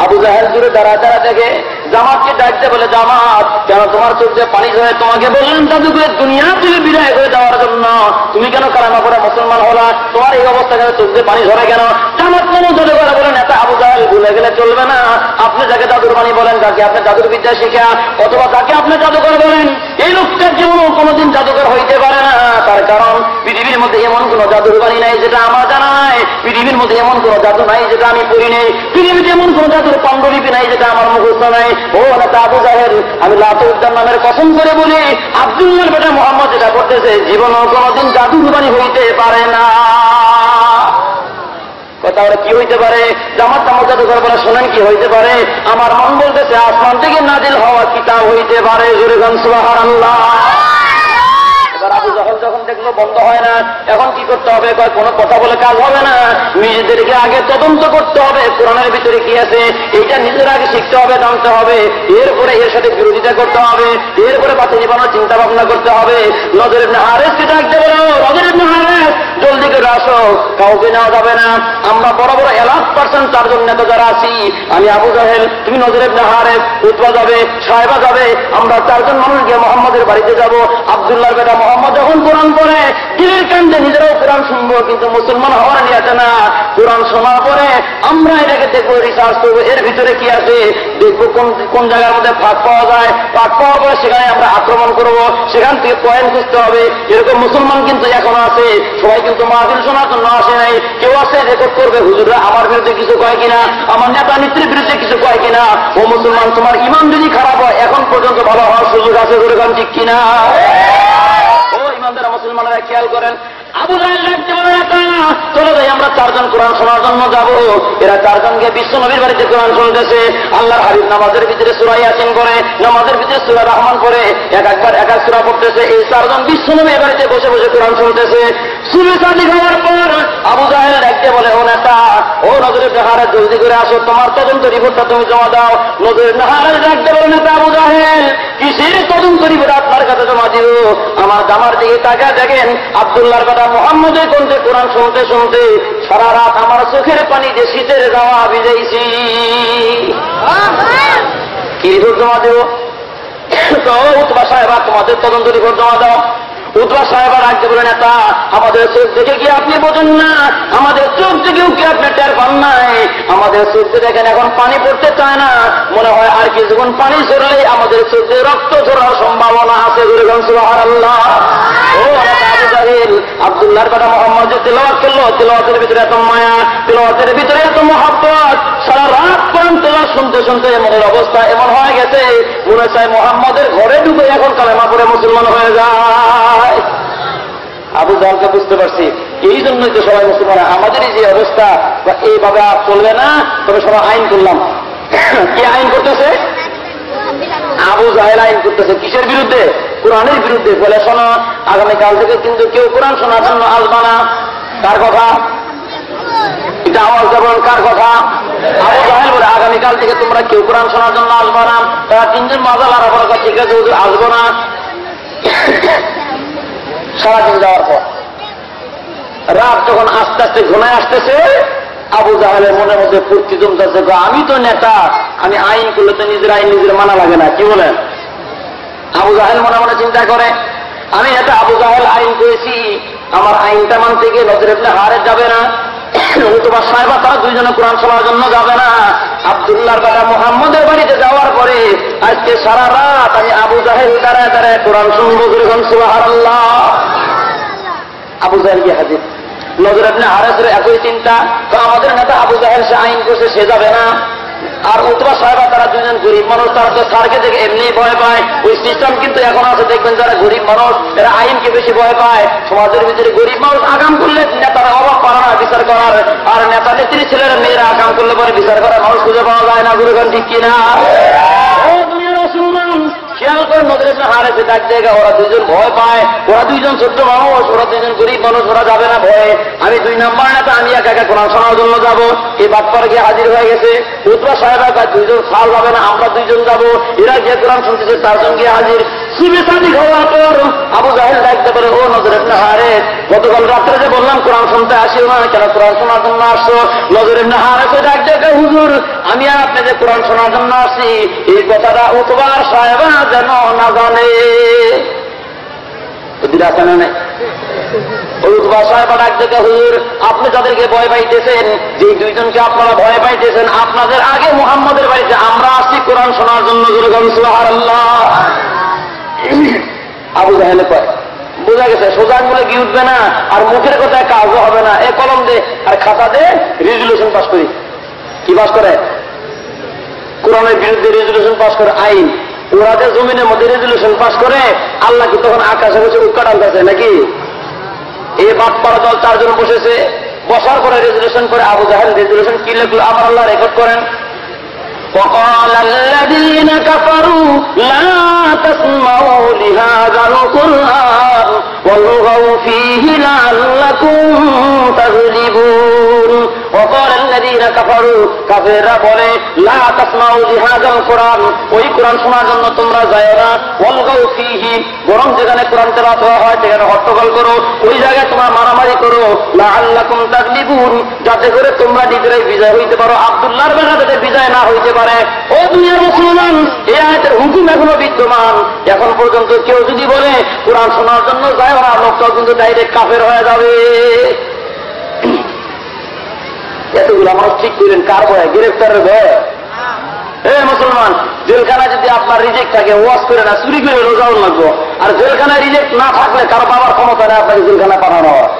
আবু জাহেল দূরে দাঁড়া দেখে, জামাতকে ডাকতে বলে, জামাত কেন তোমার চোখ দিয়ে পানি ঝরে? তোমাকে বললেন জাদুকরের দুনিয়া থেকে বিদায় হয়ে যাওয়ার জন্য, তুমি কেন কালেমা পড়ে মুসলমান হলা? তোমার এই অবস্থা কেন, চোখ দিয়ে পানি ঝরে কেন? জামাত নামক জাদুকর বলেন, এত আবু জাহেল ভুলে গেলে চলবে না। আপনি যাকে জাদুর বাণী বলেন, যাকে আপনি জাদুর বিদ্যা শিখা, অথবা যাকে আপনি জাদুকর বলেন, এই লোকটার জীবনও কোনোদিন জাদুকর হইতে পারে না। তার কারণ পৃথিবীর মধ্যে এমন কোন জাদুর বাণী নাই যেটা আমার জানা নাই, পৃথিবীর মধ্যে এমন কোন জাদু নাই যেটা আমি পড়ি নেই, পৃথিবীতে এমন কোন জাদুর পাণ্ডুলিপি নাই যেটা আমার মুখস্থ নাই। ও নেতা আবু জাহেল, আমি লাতুদ্দান নামের কসম করে বলি, আব্দুল্লাহর বেটা মোহাম্মদ যেটা করতেছে, জীবনও কোনোদিন জাদুর বাণী হইতে পারে না। কথা ওরা কি হইতে পারে? জামাত নামক জাদুকর বলে, শোনেন কি হইতে পারে? আমার মন বলতেছে আসমান থেকে নাজিল হওয়া কিতাব হইতে পারে। জোরে গান সুবহানাল্লাহ। এবার আবু জাহেল যখন দেখলো বন্ধ হয় না, এখন কি করতে হবে? কয় কোনো কথা বলে কাজ হবে না, নিজেদেরকে আগে তদন্ত করতে হবে কোরআনের ভিতরে কি আছে, এইটা নিজের আগে শিখতে হবে, জানতে হবে, এরপরে এর সাথে বিরোধিতা করতে হবে, এরপরে বাতি নিবানোর চিন্তা ভাবনা করতে হবে। নজর ইবনে হারেসকে ডাকতে বলো, নজর ইবনে হারেস জলদি করে আসো, কাউকে নেওয়া যাবে না, আমরা বড় বড় 1,00,000% 4 জন নেতা যারা আছি, আমি আবু জাহেল, তুমি নজর ইবনে হারেস, উতবা যাবে, সাহেবা যাবে, আমরা 4 জন মানুষ গিয়ে মোহাম্মদের বাড়িতে যাব। আব্দুল্লাহর বেটা মোহাম্মদ যখন কোরআন পড়ে দিলের কান্দে নিজেরাও কোরআন শুনবো, কিন্তু মুসলমান হওয়ার নিয়েছে না। কোরআন শোনার পরে আমরা এটাকে দেখবো, রিসার্চ করবো এর ভিতরে কি আছে, দেখবো কোন জায়গার মধ্যে ফাঁক পাওয়া যায়, ফাঁক পাওয়ার পরে সেখানে আমরা আক্রমণ করব, সেখান থেকে পয়েন্ট খুঁজতে হবে। এরকম মুসলমান কিন্তু এখনো আছে, সবাই কিন্তু মাহফিল শোনার জন্য আসে নাই, কেউ আসে রেকর্ড করবে হুজুররা আমার বিরুদ্ধে কিছু কয় কিনা, আমার নেতা নেত্রীর বিরুদ্ধে কিছু কয় কিনা। ও মুসলমান, তোমার ইমান যদি খারাপ হয় এখন পর্যন্ত ভালো হওয়ার সুযোগ আছে, যেরকম ঠিক কিনা? ও ইমানদার মুসলমানেরা খেয়াল করেন, আবু জাহেল ডাকতে বলে, চলো যাই আমরা 4 জন কোরআন শোনার জন্য যাব। এরা 4 জনকে বিশ্ব নবীর বাড়িতে কোরআন শুনতেছে। আল্লাহর হাবিব নামাজের ভিতরে সূরা ইয়াসিন করে, নামাজের ভিতরে সূরা রহমান করে, এক এক সূরা পড়তেছে। এই 4 জন বিশ্ব নবীর বাড়িতে বসে বসে কোরআন শুনতেছে। সুরে সাদি খাওয়ার পর আবু জাহেল ডাকতে বলে, ও নেতা, ও নজর ইবনে হারেস, জলদি করে আসো, তোমার তদন্ত রিপোর্টটা তুমি জমা দাও। নজর ইবনে হারেস ডাকতে বলে, নেতা আবু জাহেল, কিসের তদন্ত রিপোর্ট আপনার কাছে জমা দিব? আমার জামার দিকে তাকায় দেখেন, আব্দুল্লাহর কথা মোহাম্মদের কণ্ঠে কোরআন শুনতে শুনতে সারা রাত আমার চোখের পানিতে শীতের গাওয়া ভিজাইছি। কি রিপোর্ট জমা দেব? তো উতবা সাহেবা, তোমাদের তদন্ত রিপোর্ট জমা দাও। উতবা সাহেবা রাখতে বলে, নেতা, আমাদের চোখ দেখে কি আপনি বোঝেন না? আমাদের চোখ দেখেও কি আপনি টের পান নাই? আমাদের চোখে দেখেন এখন পানি পড়তে চায় না, মনে হয় আর কিছুক্ষণ পানি ঝরলেই আমাদের চোখে রক্ত ঝরার সম্ভাবনা আছে। সুবহানাল্লাহ। ও আবু জাহেল, আব্দুল্লাহর বেটা মোহাম্মদ যে তেলাওয়াত করলো, তেলাওয়াতের ভিতরে এত মায়া, তেলাওয়াতের ভিতরে এত মহব্বত, সারা রাত কোরআন তেলাওয়াত শুনতে শুনতে মনের অবস্থা এমন হয়ে গেছে, মনে চায় মোহাম্মদের ঘরে ঢুকে এখন কালেমা পড়ে মুসলমান হয়ে যায়। আবু জাহেলকে বুঝতে পারছি, এই জন্যই তো সবাই মুসলমান। আমাদের যে অবস্থা এইভাবে আর চলবে না, তবে সবাই আইন করলাম। কি আইন করতেছে? আবু জাহেল আইন করতেছে কিসের বিরুদ্ধে? কোরআনের বিরুদ্ধে। বলে, শোনো, আগামীকাল থেকে কিন্তু কেউ কোরআন শোনার জন্য আসবা না। কার কথা? এটা আওয়াজ দেবেন, কার কথা? আবু জাহেল বলে, আগামীকাল থেকে তোমরা কেউ কোরআন শোনার জন্য আসবা না। তারা 3 জন মাজা লাগাবার কথা, ঠিক আছে আসবো না। সারাদিন যাওয়ার পর রাত যখন আস্তে আস্তে ঘনায় আসতেছে, আবু জাহেলের মনের মধ্যে ফুর্তি জমতেছে, আমি তো নেতা, আমি আইন করলে তো নিজের আইন নিজের মানা লাগে না। কি বলেন? আবু জাহেল মনে মনে চিন্তা করে, আমি নেতা, আবু জাহেল আইন করেছি, আমার আইনটা মানতে গিয়ে নজর ইবনে হারেস যাবে না, তোমার সাহেবা তারা 2 জনে কোরআন শোনার জন্য যাবে না। আব্দুল্লাহর বেটা মুহাম্মদের বাড়িতে যাওয়ার পরে আজকে সারা রাত আমি আবু জাহেল দাঁড়ায় দাঁড়ায় কোরআন শুনবো। সুবহানাল্লাহ। আবু জাহেল কি হাজির। নজর ইবনে হারেসের একই চিন্তা, তো আমাদের নেতা আবু জাহেল সে আইন করছে, সে যাবে না। আর উতবা সাহেবা তারা 2 জন গরিব মানুষ, তারা তো স্যারকে দেখে এমনি ভয় পায়। ওই সিস্টেম কিন্তু এখন আছে, দেখবেন যারা গরিব মানুষ এরা আইনকে বেশি ভয় পায়। সমাজের ভিতরে গরিব মানুষ আগাম করলে নেতারা অভাব পারে না বিচার করার, আর নেতা নেত্রী ছেলেরা মেয়েরা আগাম করলে পরে বিচার করার মানুষ খুঁজে পাওয়া যায় না। গুরুগণ ঠিক কিনা? ও দুনিয়ার মুসলমান, খেয়াল করে নজর ইবনে হারেসে ডাক জায়গা, ওরা 2 জন ভয় পায়, ওরা 2 জন ছোট্ট মানুষ, ওরা 2 জন গরিব মানুষ, ওরা যাবে না ভয়ে। আমি 2 নাম্বার নেতা, আমি একা একা কোরআন শোনার জন্য যাবো। এই বাটপাড়া গিয়ে হাজির হয়ে গেছে। উতবা সাহেব 2 জন সাল যাবে না, আমরা 2 জন যাবো। এরা গিয়ে কোরআন শুনতেছে, 4 জন গিয়ে হাজির। সুবে সাদিক হওয়ার পর আবু জাহেল ডাকতে পারে, ও নজর ইবনে হারেস, গতকাল রাত্রে যে বললাম কোরআন শুনতে আসিও না, কেন কোরআন শোনার জন্য আসছো? নজর ইবনে হারেস ডাক জায়গা, হুজুর, আমি আর আপনি যে কোরআন শোনার জন্য আসছি, এই কথাটা উতবার সাহেবা যেন না জানে। বিরাসনা নেই। উতবা সাহেবা ডাক জায়গা, হুজুর, আপনি যাদেরকে ভয় পাইতেছেন, যে 2 জনকে আপনারা ভয় পাইতেছেন, আপনাদের আগে মুহাম্মদের বাড়িতে আমরা আসছি কোরআন শোনার জন্য। সুবহানাল্লাহ। আবু জাহেল কয়, বোঝা গেছে সোজা আঙুলে কি উঠবে না, আর মুখের কথায় কাজও হবে না। এ কলম দে আর খাতা দে, রেজুলেশন পাস করি। কি পাস করে? কোরআনের বিরুদ্ধে রেজুলেশন পাস করে আইন। ওরা যে জমিনের মধ্যে রেজুলেশন পাস করে, আল্লাহ কি তখন আকাশে বসে উৎকা টানতেছে নাকি? এই বাটপাড়া দল 4 জন বসেছে, বসার পরে রেজুলেশন করে। আবু জাহেল রেজুলেশন কি লিখলো আমার আল্লাহ রেকর্ড করেন। وقال الذين كفروا لا تسمعوا لهذا القرآن والغوا فيه لعلكم تغلبون وقال الذين كفروا কাফেররা বলে লা তাসমাউ লিহাযাল কুরআন ওই কুরআন শোনার জন্য তোমরা যায় না ওয়ালগাউ ফীহি বরং যেখানে কুরআন তেলাওয়াত হয় সেখানে হট্টগোল করো ওই জায়গায় তোমরা মারামারি করো লাআল্লাকুম তাগলিবুন যাতে করে তোমরা নিজেরাই বিজয় হইতে পারো আব্দুল্লাহর বেলা যাতে বিজয় না হইতে পারে ও দুনিয়ার মুসলমান এই আয়াতের হুকুম এখনো বিদ্যমান এখন পর্যন্ত কেউ যদি বলে কুরআন শোনার জন্য যায় না লোকটাও কিন্তু ডাইরেক্ট কাফের হয়ে যাবে এতগুলো মানুষ ঠিক করেন কার ভয়ে গ্রেফতারের ভয়ে মুসলমান জেলখানা যদি আপনার রিজেক্ট থাকে ওয়াশ করে না চুরি করে রোজাও লাগবো আর জেলখানায় রিজেক্ট না থাকলে কারো বাবার ক্ষমতা নেই আপনাকে জেলখানা পাঠানো হয়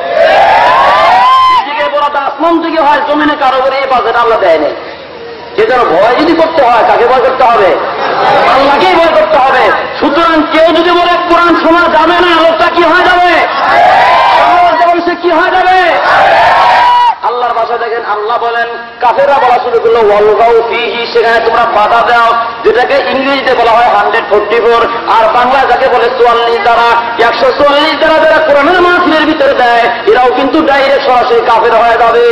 নিজেকে বলাটা আসমান থেকে হয় জমিনে কারো করে এই বাজেট আল্লাহ দেয় নেই সেটার ভয় যদি করতে হয় কাকে ভয় করতে হবে আল্লাহকেই ভয় করতে হবে সুতরাং কেউ যদি বলে কোরআন শোনা যাবে না লোকটা কি হয়ে যাবে সে কি হয়ে যাবে আল্লাহর ভাষা দেখেন আল্লাহ বলেন কাফেররা বলা শুরু করলো ওয়ালগাউ ফীহি সেখানে তোমরা বাধা দাও যেটাকে ইংরেজিতে বলা হয় 144 আর বাংলা যাকে বলে 44 দ্বারা 144 দ্বারা যারা কোরআনের মাহফিলের ভিতরে দেয় এরাও কিন্তু ডাইরেক্ট সরাসরি কাফের হয়ে যাবে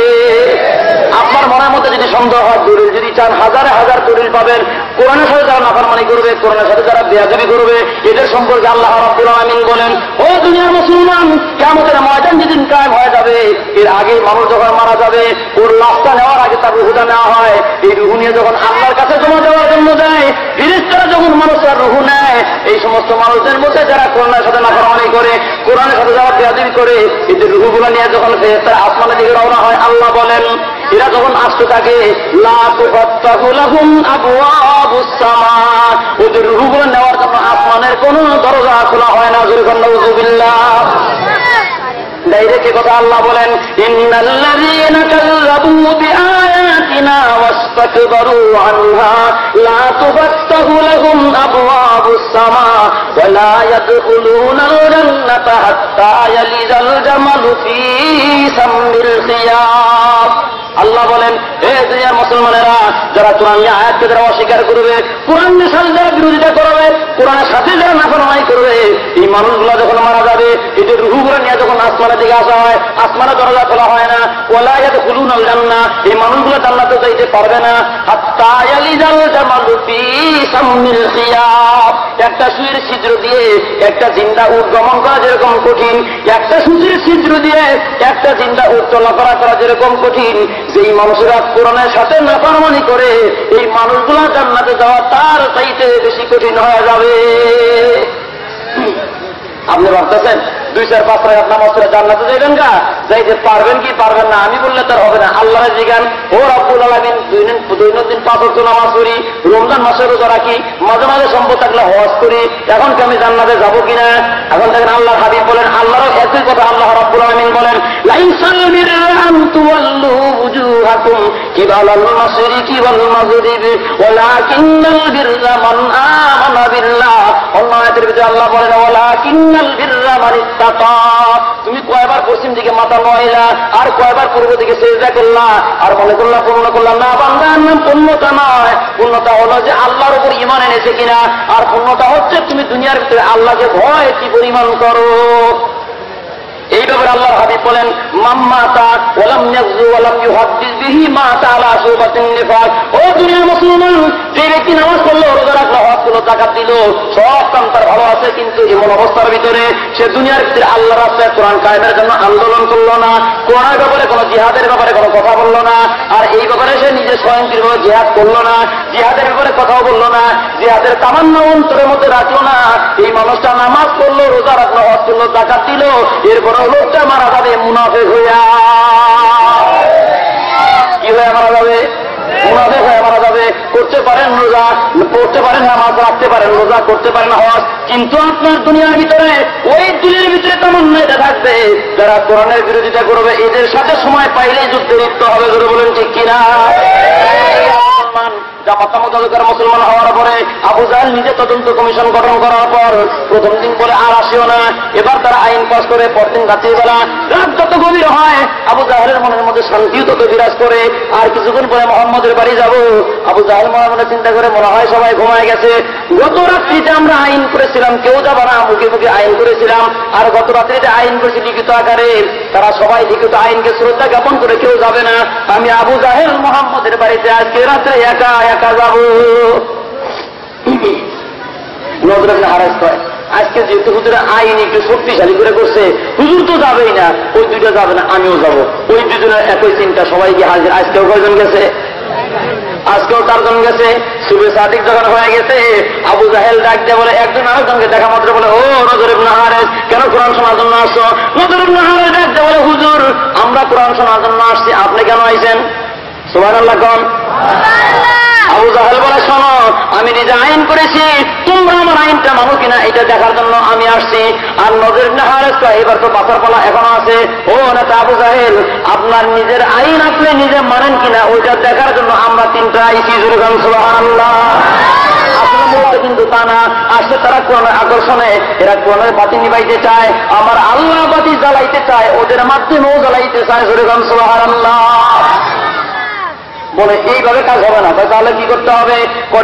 আপনার মনের মধ্যে যদি সন্দেহ হয় দলিল যদি চান হাজারে হাজার দলিল পাবেন কোরআনের সাথে যারা নাফরমানি করবে কোরআনের সাথে যারা বেয়াদবি করবে এদের সম্পর্কে আল্লাহ রাব্বুল আলামিন বলেন ও দুনিয়ার মুসলমান কিয়ামতের ময়দান যেদিন কায়েম হয়ে যাবে এর আগে মানুষ যখন মারা যাবে ওর লাশটা নেওয়ার আগে তার রুহুটা নেওয়া হয় এই রুহু নিয়ে যখন আল্লাহর কাছে জমা দেওয়ার জন্য যায় ফেরেশতারা যখন মানুষের রুহু নেয় এই সমস্ত মানুষদের মধ্যে যারা কোরআনের সাথে নাফরমানি করে কোরআনের সাথে যারা বেয়াদবি করে এদের রুহুগুলো নিয়ে যখন ফেরেশতারা আসমানের দিকে রওনা হয় আল্লাহ বলেন এরা যখন আসতে থাকে লা তুফাত্তাহু লাহুম আবওয়াবুস সামা ওদের রুহুগুলো নেওয়ার জন্য আসমানের কোনো দরজা খোলা হয় না জোরে বলেন নাউযুবিল্লাহ ডাইরেক্ট কথা আল্লাহ বলেন ইন্নাল্লাযীনা কাযযাবু বিআয়াতিনা ওয়াসতাকবারু আনহা লা তুফাত্তাহু লাহুম আবওয়াবুস সামা ওয়া লা ইয়াদখুলুনাল জান্নাতা হাত্তা ইয়ালিজাল জামালু ফী সামিল খিয়াব আল্লাহ বলেন হে দুনিয়ার মুসলমানেরা যারা কোরআনের আয়াতকে যারা অস্বীকার করবে কোরআনের সাথে যারা বিরোধিতা করবে কোরআনের সাথে যারা নাফরমানি করবে এই মানুষগুলো যখন মারা যাবে এদের রূহগুলো নিয়ে যখন আসমানের দিকে আসা হয় আসমানের দরজা খোলা হয় না ওয়ালা ইয়াদখুলুনাল জান্নাহ এই মানুষগুলো জান্নাতে যাইতে পারবে না হাত্তা ইয়ালিজাল জামালু ফী সামিল খিয়াব একটা সুইয়ের ছিদ্র দিয়ে একটা জিন্দা উট গমন করা যেরকম কঠিন একটা সুইয়ের ছিদ্র দিয়ে একটা জিন্দা উট চলাফেরা করা যেরকম কঠিন যেই মানুষেরা কোরআনের সাথে নাফরমানি করে এই মানুষগুলো জান্নাতে যাওয়া তার চাইতে বেশি কঠিন হয়ে যাবে আপনি ভাবতেছেন 2-4-5 রাকাত নামাজ পড়ে জান্নাতে যাবেন গা যাইতে পারবেন কি পারবেন না আমি বললে তার হবে না আল্লাহর জিগান ও রব্বুল আলামিন দৈনন্দিন 5 ওয়াক্ত নামাজ পড়ি রমজান মাসে রোজা রাখি মাঝে মাঝে সম্পদ থাকলে হজ করি এখন কি আমি জান্নাতে যাব কিনা এখন দেখেন আল্লাহ হাবিব বলেন আল্লাহর একই কথা আল্লাহ রাব্বুল আলামিন বলেন লাইসাল বিররা আন তুওয়াল্লু উজুহাকুম কিবালাল মাশরিকি ওয়াল মাগরিবি ওয়ালাকিন্নাল বিররা মান আমানা বিল্লাহ অন্য আয়াতের ভিতরে আল্লাহ বলেন ওয়ালাকিন্নাল বিররা মান ইত্তাকা তুমি কয়বার পশ্চিম দিকে মাথা নোয়াইলা আর কয়বার পূর্ব দিকে সিজদা করলা আর মনে করলা পূর্ণ করলা না বান্দার নাম পূর্ণতা নয় পূর্ণতা হলো যে আল্লাহর উপর ঈমান এনেছে কিনা আর পূর্ণতা হচ্ছে তুমি দুনিয়ার ভিতরে আল্লাহকে ভয় কি পরিমাণ করো এই ব্যাপারে আল্লাহর হাবিব বলেন মাম্মাতা ওয়ালাম ইয়াযু ওয়ালাম ইউহাদ্দিস বিহি মা তাআলা সুবাতিন নিফাক ও দুনিয়ার মুসলমান যে ব্যক্তি নামাজ পড়লো রোজা রাখলো হজ করলো যাকাত দিল সব কাম তার ভালো আছে কিন্তু এমন অবস্থার ভিতরে সে দুনিয়ার ভিতরে আল্লাহর রাস্তায় কোরআন কায়েমের জন্য আন্দোলন করলো না কোরআনের ব্যাপারে কোনো জিহাদের ব্যাপারে কোনো কথা বললো না আর এই ব্যাপারে সে নিজে স্বয়ংক্রিয়ভাবে জিহাদ করলো না জিহাদের ব্যাপারে কথাও বললো না জিহাদের তামান্না অন্তরের মধ্যে রাখলো না এই মানুষটা নামাজ পড়লো রোজা রাখলো হজ করলো যাকাত দিল এরপর লোকটা মারা যাবে মুনাফিক হইয়া কি হয়ে মারা যাবে মুনাফিক হয়ে মারা যাবে করতে পারেন রোজা পড়তে পারেন নামাজ রাখতে পারেন রোজা করতে পারেন হজ কিন্তু আপনার দুনিয়ার ভিতরে ওই দিলের ভিতরে তামান্না এটা থাকবে যারা কোরআনের বিরোধিতা করবে এদের সাথে সময় পাইলেই যুদ্ধে লিপ্ত হবে ধরে বলেন ঠিক কিনা মুসলমান হওয়ার পরে আবু জাহেল নিজে তদন্ত কমিশন গঠন করার পর প্রথম দিন বলে আর আসছেও না। এবার তারা আইন পাস করে পরদিন রাত্রিবেলা রাত যত গভীর হয় আবু জাহেলের মনের মধ্যে শান্তিও তত বিরাজ করে। আর কিছুক্ষণ পরে মোহাম্মদের বাড়ি যাব। আবু জাহেল মনে মনে চিন্তা করে মনে হয় সবাই ঘুমায় গেছে। গত রাত্রিতে আমরা আইন করেছিলাম কেউ যাবে না, মুখে মুখে আইন করেছিলাম। আর গত রাত্রিতে আইন করেছি লিখিত আকারে, তারা সবাই লিখিত আইনকে শ্রদ্ধা জ্ঞাপন করে কেউ যাবে না। আমি আবু জাহেল মোহাম্মদের বাড়িতে আজকে রাত্রে একা একা যাব। নজর ইবনে হারেস কয়, আজকে যেহেতু হুজুরের আইন একটু শক্তিশালী করে করছে, হুজুর তো যাবেই না, ওই দুইটা যাবে না, আমিও যাব। ওই দুজনের একই চিন্তা, সবাই কি হাজির? আজকেও কয়জন গেছে? আজকেও 4 জন গেছে। শুভে সাদিক যখন হয়ে গেছে, আবু জাহেল ডাক দিয়ে বলে, একজন আরেকজনকে দেখা মাত্র বলে, ও নজর ইবনে হারেস, কেন কোরআন শোনার জন্য আসছো? নজর ইবনে হারেস ডাক দিয়ে বলে, হুজুর আমরা কোরআন শোনার জন্য আসছি, আপনি কেন আইছেন? সুবহানাল্লাহ কোন? আবু জাহেল বলে, শোনো, আমি নিজে আইন করেছি, তোমরা আমার আইনটা মানো কিনা এটা দেখার জন্য আমি আসছি। আর নজর ইবনে হারেস কয়, এবার তো বাঁচার পালা এখনো আছে। ও নেতা আবু জাহেল, আপনার নিজের আইন আপনি নিজে মানেন কিনা ওইটা দেখার জন্য আমরা 3টা আইছি। জুরগান সুবহানাল্লাহ। আসলে মূলত কিন্তু তা না, আসলে তারা কোরআনের আকর্ষণে এরা কোরআনের বাতি নিবাইতে চায়, আমার আল্লাহ বাতি জ্বালাইতে চায়, ওদের মাধ্যমেও জ্বালাইতে চায়। জুরগান সুবহানাল্লাহ। বলে এইভাবে কাজ হবে না, তাহলে কি করতে হবে?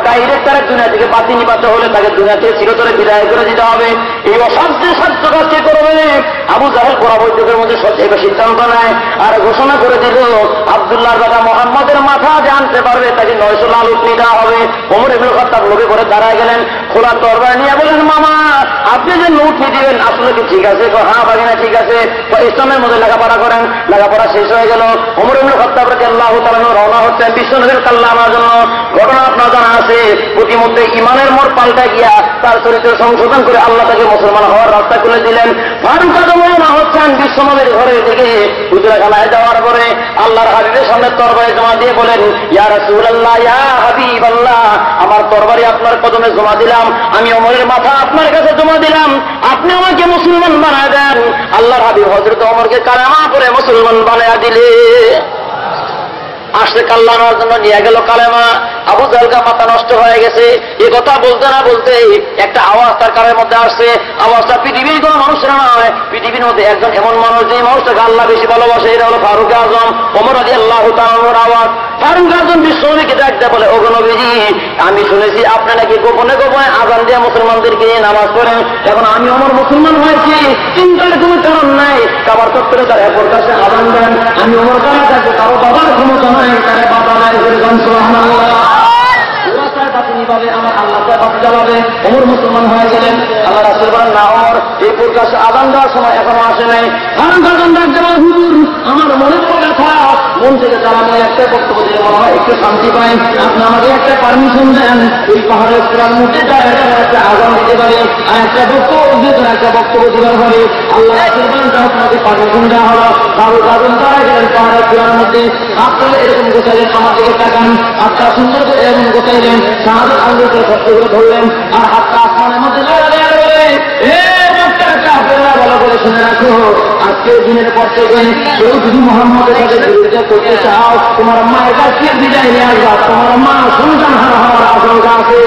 ডাইরেক্ট তারা দুনিয়া থেকে বাতি নিবাতে হলে তাকে দুনিয়া থেকে চিরতরে বিদায় করে দিতে হবে। এই অসাধ্যের সাধ্য কাজ কে করবে? আবু জাহেল করা বৈঠকের মধ্যে এবার সিদ্ধান্ত নেয় আর ঘোষণা করে দিল, আব্দুল্লাহর দাদা মোহাম্মদের মাথা জানতে পারবে তাকে 900 লাল উট নিয়ে দেওয়া হবে। ওমর ইবনে খাত্তাব লোভে করে দাঁড়ায় গেলেন, খোলা তরবারি নিয়ে বলেন, মামা আপনি যে নোট নিয়ে দিবেন আসলে কি ঠিক আছে? হ্যাঁ বাগিনা ঠিক আছে। ইসলামের মধ্যে লেখাপড়া করেন। লেখাপড়া শেষ হয়ে গেল। ওমর ইবনে খাত্তাব রাদিয়াল্লাহু তাআলা রওনা হচ্ছেন বিশ্বনবীর কাল্লা আনার জন্য। ঘটনা আপনার জানা আছে, প্রতিমধ্যে ইমানের মোড় পাল্টা গিয়া তার চরিত্র সংশোধন করে আল্লাহ তাকে মুসলমান হওয়ার রাস্তা খুলে দিলেন। ফারুক আজম রওনা হচ্ছেন বিশ্বনবীর ঘরের দিকে। হুজরাখানায় যাওয়ার পরে আল্লাহর হাবিবের সামনে তরবারি জমা দিয়ে বলেন, ইয়া রাসূলুল্লাহ, ইয়া হাবিবাল্লাহ, আমার তরবারি আপনার কদমে জমা দিলাম, আমি ওমরের মাথা আপনার কাছে জমা দিলাম, আপনি আমাকে মুসলমান বানায় দেন। আল্লাহর হাবিব হযরত ওমরকে কালেমা পড়ে মুসলমান বানায় দিলে। আসলে কাল্লা নেওয়ার জন্য নিয়ে গেল কালেমা। আবু জাহেলকা মাথা নষ্ট হয়ে গেছে। এ কথা বলতে না বলতে একটা আওয়াজ তার কানের মধ্যে আসছে। আওয়াজটা পৃথিবীর কোন মানুষের নয়, পৃথিবীর মধ্যে একজন এমন মানুষ যে মানুষটাকে আল্লাহ বেশি ভালোবাসে, এটা হলো ফারুক আজম ওমর রাদিয়াল্লাহু তাআলার আওয়াজ। ফারুক আজম বিশ্বনবীকে ডাকতে বলে, ওগো নবীজি, আমি শুনেছি আপনি নাকি গোপনে গোপনে আযান দিয়ে মুসলমানদেরকে নামাজ পড়েন। এখন আমি ওমর মুসলমান হয়েছি, চিন্তার কোনো কারণ নাই। কাবার চত্বরে তার প্রকাশ্যে আযান দেন, আমি ওমর কারা থাকবো, কারো বাবার ক্ষমতা নাই, তারা বাবা নাই। সুবহানাল্লাহ। আমার আল্লাহ বাতি জ্বালাবে। ওমর মুসলমান হয়ে গেলেন। আল্লাহ রাসূল বলেন, না ওমর, এই প্রকাশ্যে আযান দেওয়ার সময় এখনো আসে নাই। হুজুর, আমার মনের কথা মন থেকে চালানো একটা বক্তব্য দিলে মনে হয় একটু শান্তি পাই, আপনি আমাকে একটা পারমিশন দেন, ওই পাহাড়ের পুরান মধ্যে একটা আযান দিতে পারি আর একটা বক্তব্য দিবার হবে। আল্লাহ রাসূল বলেন, আপনাকে পারমিশন দেওয়া হলো। ফারুক আযম দাঁড়ায় গেলেন পাহাড়ের পুরান মধ্যে। আপনারা এরকম গোছাইলেন, আমার দিকে তাকান, আপনার সুন্দর করে এরকম গোছাইলেন, শাহাদাত আঙ্গুল করে শব্দগুলো ধরলেন আর হাতটা আসমানের মধ্যে ভালো করে শুনে রাখো, আজকের দিনের পর থেকে কেউ যদি মোহাম্মদের সাথে বিরোধিতা করতে চাও, তোমার মায়ের কাছ থেকে বিদায় নিয়ে আসবা, তোমার মা সন্তান হারা হওয়ার আশঙ্কা আছে।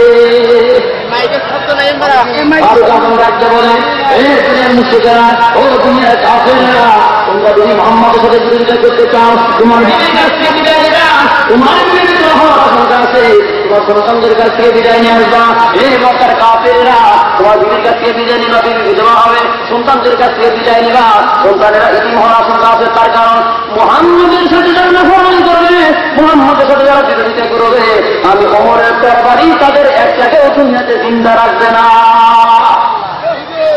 তোমরা যদি মোহাম্মদের সাথে বিরোধিতা করতে চাও, তোমার বিবির কাছ থেকে বিদায় নিবা, তোমার বিরোধিতা হওয়ার আশঙ্কা আছে, তোমার সন্তানদের কাছ থেকে বিদায় নিয়ে আসবা। এই মক্কার কাফেররা তোমার বিবির কাছ থেকে বিদায় নিবা, বিবি বিধবা হবে, সন্তানদের কাছ থেকে বিদায় নিবা, সন্তানেরা ইতিম হওয়ার আশঙ্কা আছে। তার কারণ মুহাম্মদের সাথে যারা নাফরমানি করবে, মুহাম্মদের সাথে যারা বিরোধিতা করবে, আমি ওমরের তরবারি তাদের একটাকে দুনিয়াতে জিন্দা রাখবে না।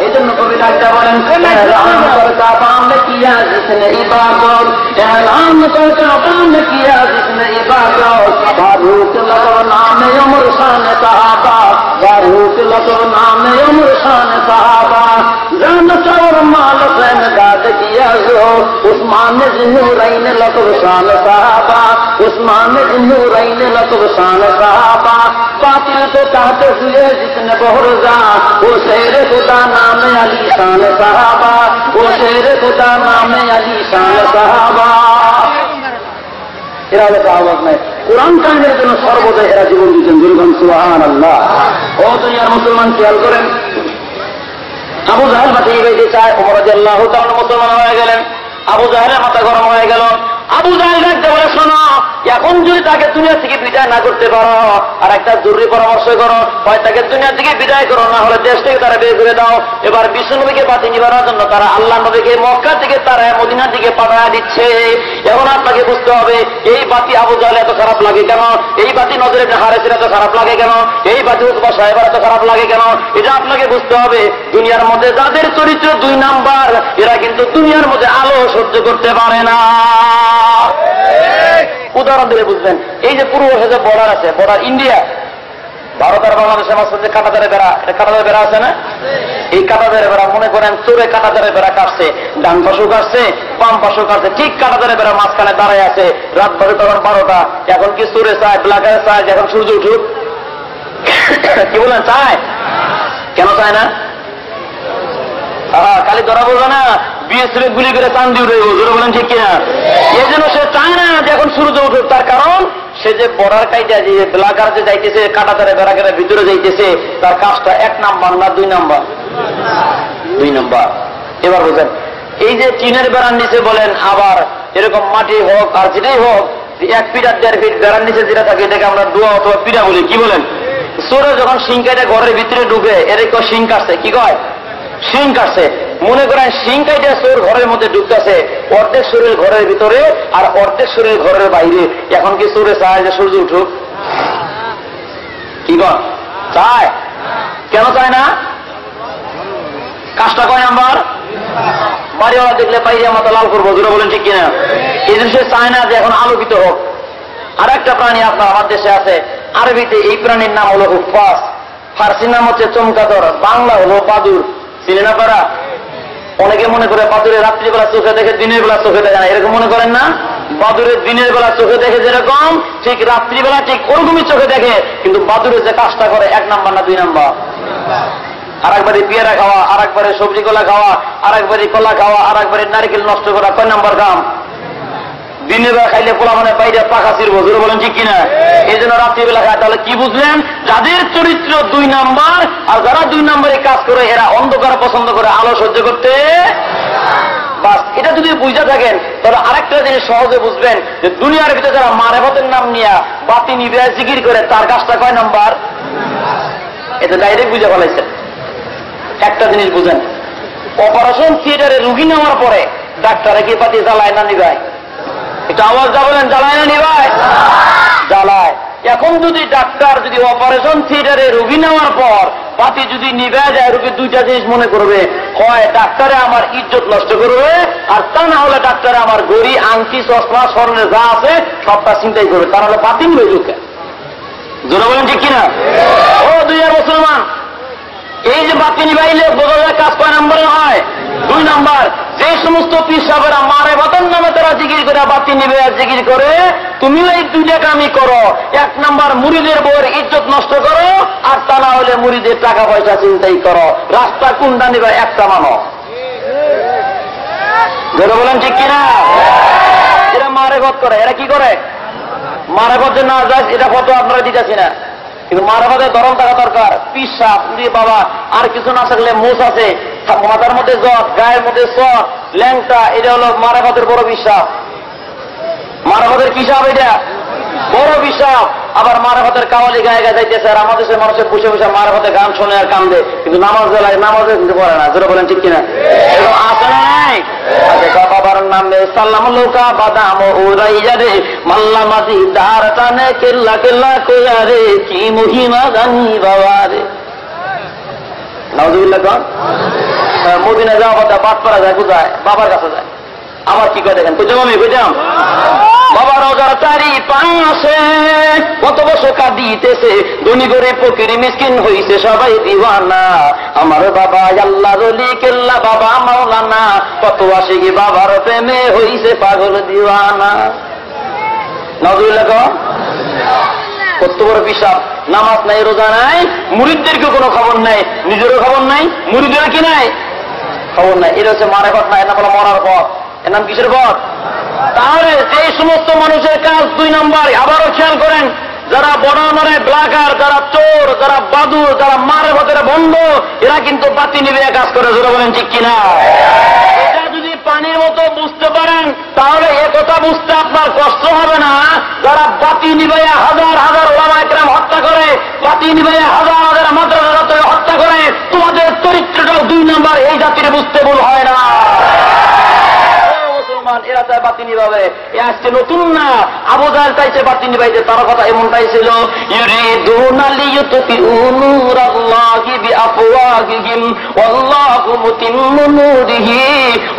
এই জন্য কবি ডাক্তার বলেন, এলান করতা বামনে কিয়া জিসনে ইবাদত, এলান করতা বামনে কিয়া জিসনে ইবাদত, ফারুক লতো নামে ওমর শান সাহাবা, ফারুক লতো নামে ওমর শান সাহাবা, জান্নাত और माल फैन गाद किया जो, उस्मान ज़ुनूरैन लतो शान साहबा, उस्मान ज़ुनूरैन लतो शान साहबा, बातिल को कहते हुए जिसने बहरजा, वो शेर खुदा नाम अली शान साहबा, वो शेर खुदा नाम अली शान साहबा। এরা হলো সাহাবাত নাই, কোরআন কায়েমের জন্য সর্বদা এরা জীবন দিচ্ছেন। দুর্গম সুবহানাল্লাহ। ও দুনিয়ার মুসলমান খেয়াল করেন, আবু জাহেল চায়। ওমর রাদিয়াল্লাহু তাআলা মুসলমান হয়ে গেলেন। আবু জাহেলের মাথা গরম হয়ে গেল। আবু জাহেল দেখতে বলে, শোনো, এখন যদি তাকে দুনিয়া থেকে বিদায় না করতে পারো, আর একটা জরুরি পরামর্শ করো, হয় তাকে দুনিয়া থেকে বিদায় করো, না হলে দেশ থেকে তারা বের করে দাও। এবার বিশ্ব নবীকে বাতি নিবানোর জন্য তারা আল্লাহ নবীকে মক্কা থেকে তারা মদিনার দিকে পাঠায় দিচ্ছে। এখন আপনাকে বুঝতে হবে, এই বাতি আবু জাহেল এত খারাপ লাগে কেন, এই বাতি নজর ইবনে হারিসের এত খারাপ লাগে কেন, এই বাতি উতবা সাহেবের এত খারাপ লাগে কেন, এটা আপনাকে বুঝতে হবে। দুনিয়ার মধ্যে যাদের চরিত্র 2 নাম্বার, এরা কিন্তু দুনিয়ার মধ্যে আলো সহ্য করতে পারে না। উদাহরণ দিলে বুঝবেন, এই যে পূর্ব যে বর্ডার আছে, বর্ডার ইন্ডিয়া, ভারত আর বাংলাদেশের মাঝখানে যে কাঁটাতারের বেড়া, এটা কাঁটাতারের বেড়া আছে না? এই কাঁটাতারের বেড়া মনে করেন চোরে কাঁটাতারের বেড়া কাটছে, ডান পাশও কাটছে, বাম পাশও কাটছে, ঠিক কাঁটাতারের বেড়া মাঝখানে দাঁড়ায় আছে। রাত বাজে তখন 12টা। এখন কি চোরে চায়, ব্ল্যাকারে চায় এখন সূর্য উঠুক? কি বলেন, চায়? কেন চায় না? খালি ধরা বলবো না, বিএসএফ গুলি করে চান্দি উঠে জোরে বলেন ঠিক কিনা? এই জন্য সে চায় না যে এখন সূর্য উঠুক। তার কারণ সে যে বর্ডার কাইটা যে ব্ল্যাকার যে যাইতেছে, কাঁটাতারে বেড়াকারে ভিতরে যাইতেছে, তার কাজটা 1 নাম্বার না 2 নাম্বার? 2 নাম্বার। এবার বুঝেন, এই যে টিনের বেড়ার নিচে বলেন, আবার এরকম মাটি হোক আর যেটাই হোক, 1 ফিট আর 1.5 ফিট বেড়ার নিচে যেটা থাকে, এটাকে আমরা দোয়া অথবা পিড়া বলি। কি বলেন? চোরে যখন শিং কাইটা ঘরের ভিতরে ঢুকে, এরকম শিং কাটছে, কি কয়? শিং কাটছে। মনে করেন শিং কাইটা চোর ঘরের মধ্যে ঢুকতেছে, অর্ধেক শরীর ঘরের ভিতরে আর অর্ধেক শরীর ঘরের বাইরে। এখন কি চোরে চায় যে সূর্য উঠুক? কি কন, চায়? কেন চায় না? কাজটা কয় নাম্বার? বাড়িওয়ালা দেখলে বাইরে মাথা লাল করবো, জোরে বলেন ঠিক কিনা? এই জন্য সে চায় না যে এখন আলোকিত হোক। আর একটা প্রাণী আপনার আমার দেশে আছে, আরবিতে এই প্রাণীর নাম হলো উফাস, ফার্সি নাম হচ্ছে চমকাদর, বাংলা হলো বাদুর। চিনে না পারা? অনেকে মনে করে বাদুরে রাত্রিবেলা চোখে দেখে, দিনের বেলা চোখে দেখে না, এরকম মনে করেন না? বাদুরের দিনের বেলা চোখে দেখে যেরকম, ঠিক রাত্রিবেলা ঠিক ওরকমই চোখে দেখে। কিন্তু বাদুরে যে কাজটা করে 1 নাম্বার না 2 নাম্বার? আর একবারে পেয়ারা খাওয়া, আর একবারে সবজি কলা খাওয়া, আর একবারে কলা খাওয়া, আর একবারে নারকেল নষ্ট করা, কয় নাম্বার কাম? দিনের বেলা খাইলে পোলা মানে বাইরে পাখা ছিড়বো, জোরে বলেন ঠিক কিনা? এই জন্য রাত্রিবেলা খায়। তাহলে কি বুঝলেন? যাদের চরিত্র 2 নাম্বার, আর যারা 2 নাম্বারে কাজ করে, এরা অন্ধকার পছন্দ করে, আলো সহ্য করতে। বাস, এটা যদি বুঝতে থাকেন, তাহলে আরেকটা জিনিস সহজে বুঝবেন যে দুনিয়ার ভিতরে যারা মারেফতের নাম নিয়ে বাতি নিবে জিকির করে, তার কাজটা কয় নাম্বার? এটা ডাইরেক্ট বুঝে ফেলাইছেন। একটা জিনিস বুঝেন, অপারেশন থিয়েটারে রুগী নেওয়ার পরে ডাক্তারে কি বাতি জ্বালায় না নিবায়? এটা আওয়াজ যা বলেন, জ্বালায় না নিবায়? জ্বালায়। এখন যদি ডাক্তার যদি অপারেশন থিয়েটারে রুগী নেওয়ার পর বাতি যদি নিবে যায়, রুগী 2টা জিনিস মনে করবে, হয় ডাক্তারে আমার ইজ্জত নষ্ট করবে, আর তা না হলে ডাক্তারে আমার ঘড়ি, আংটি, চশমা, স্বর্ণের যা আছে সবটা চিন্তাই করবে। তার হলে বাতি নিবে লোকে, জোরে বলেন ঠিক কিনা? ও দুনিয়ার মুসলমান, এই যে বাতি নিবাইলে বোঝা যায় কাজ কয় নম্বরে হয়? 2 নাম্বার। যে সমস্ত পীর সাহেবেরা মারেফতের নামে তারা জিকির করে বাতি নিবে আর জিকির করে, তুমিও এই 2টা কামই করো। 1 নাম্বার, মুরিদের বউয়ের ইজ্জত নষ্ট করো, আর তা না হলে মুরিদের টাকা পয়সা চিন্তাই করো। রাস্তা কোনটা নিবে? একটা মানো। ধরে বলেন ঠিক কিনা? এরা মারেফত করে। এরা কি করে? মারেফত যে না যায় এটা কত আপনারা দিতেছি না, কিন্তু মারেফতের ধরন থাকা দরকার। পিসাব বাবা, আর কিছু না থাকলে মুস আছে, মাথার মধ্যে জট, গায়ের মধ্যে সট, ল্যাংটা, এটা হলো মারেফতের বড় বিশ্বাস। মারেফতের কি সাপ? এটা বড় বিশ্বাস। আবার মারেফতের কাওয়ালি গায়ে গায়ে যাইতেছে, আর আমাদের দেশের মানুষের বসে বসে মারেফতের গান শোনে আর কান্দে, কিন্তু নামাজ বেলায় নামাজে কিন্তু পড়ে না। জোরে বলেন ঠিক কিনা? এরকম আছে না নাই? বাবার নামে সাল্লাম লোকা বাদাম উড়াইয়া রে, মাল্লা মাঝি দার টানে কেল্লা কেল্লা কইয়া রে, কি মহিমা জানি বাবা রে। নাউজুবিল্লাহ কন। মদিনা যাওয়া কথা বাদ পড়া যায়, কোথায়? বাবার কাছে যায়। আমার কি করে দেখেন, বুঝলাম আমি বুঝলাম। বাবা রোজার 4 পাশে কত বছর কাঁদিতেছে, ধনী গরিব ফকির মিসকিন হইছে সবাই দিওয়ানা। আমার বাবা আল্লাহ রলি কেল্লা বাবা মাওলানা, কত আশিক বাবার প্রেমে হইছে পাগল দিওয়ানা। নাউজুবিল্লাহ কন। কত বড় পিসাব। নামাজ নাই, রোজা নাই, মুরিদদেরকে কোনো খবর নাই, নিজেরও খবর নাই, মুরিদের কি নাই খবর নাই। এটা হচ্ছে মারেফত না, এর নাম হলো মরার পথ। এর নাম কিসের পথ? তাহলে এই সমস্ত মানুষের কাজ 2 নাম্বার। আবারও খেয়াল করেন, যারা বড় নরে ব্লাকার, যারা চোর, যারা বাদুর, যারা মারে ভেতরে বন্ধ, এরা কিন্তু বাতি নিবে কাজ করে। জোরে বলেন ঠিক কিনা? এটা যদি পানির মতো বুঝতে পারেন তাহলে এ কথা বুঝতে আপনার কষ্ট হবে না। যারা বাতি নিবাইয়া হাজার হাজার ওলামা একরাম হত্যা করে, বাতি নিবাইয়া হাজার হাজার মাদ্রাসা হত্যা করে, তোমাদের চরিত্রটাও 2 নাম্বার, এই জাতির বুঝতে ভুল হয় না। এরা চায় বাতি নিভাবে, এ আজকে নতুন না। আবু জাহেল চাইছে বাতি নিভাইতে, তার কথা এমনটাই ছিল, ইউরিদুনা লিইউতফিউ নূরাল্লাহি বিআফওয়াহিহিম ওয়াল্লাহু মুতিম্মু নূরিহি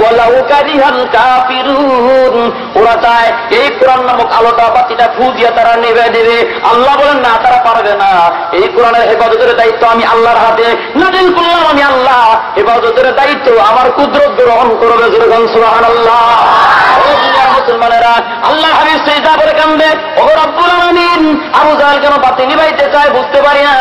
ওয়ালাউ কারিহাল কাফিরুন। ওরা চায় এই কোরআন নামক আলোটা বাতিটা ফু দিয়ে তারা নিভে দেবে। আল্লাহ বলেন না, তারা পারবে না। এই কোরআনের হেফাজতের দায়িত্ব আমি আল্লাহর হাতে নাযিল করলাম, আমি আল্লাহ। হেফাজতের দায়িত্ব আমার কুদরত গ্রহণ করবে। সুবহানাল্লাহ। মুসলমানেরা, আল্লাহ হাবিব সিজদা করে কান্দে, ও রব্বুল আলামিন, আবু জাহেল কেন বাতি নিভাইতে চায় বুঝতে পারি না।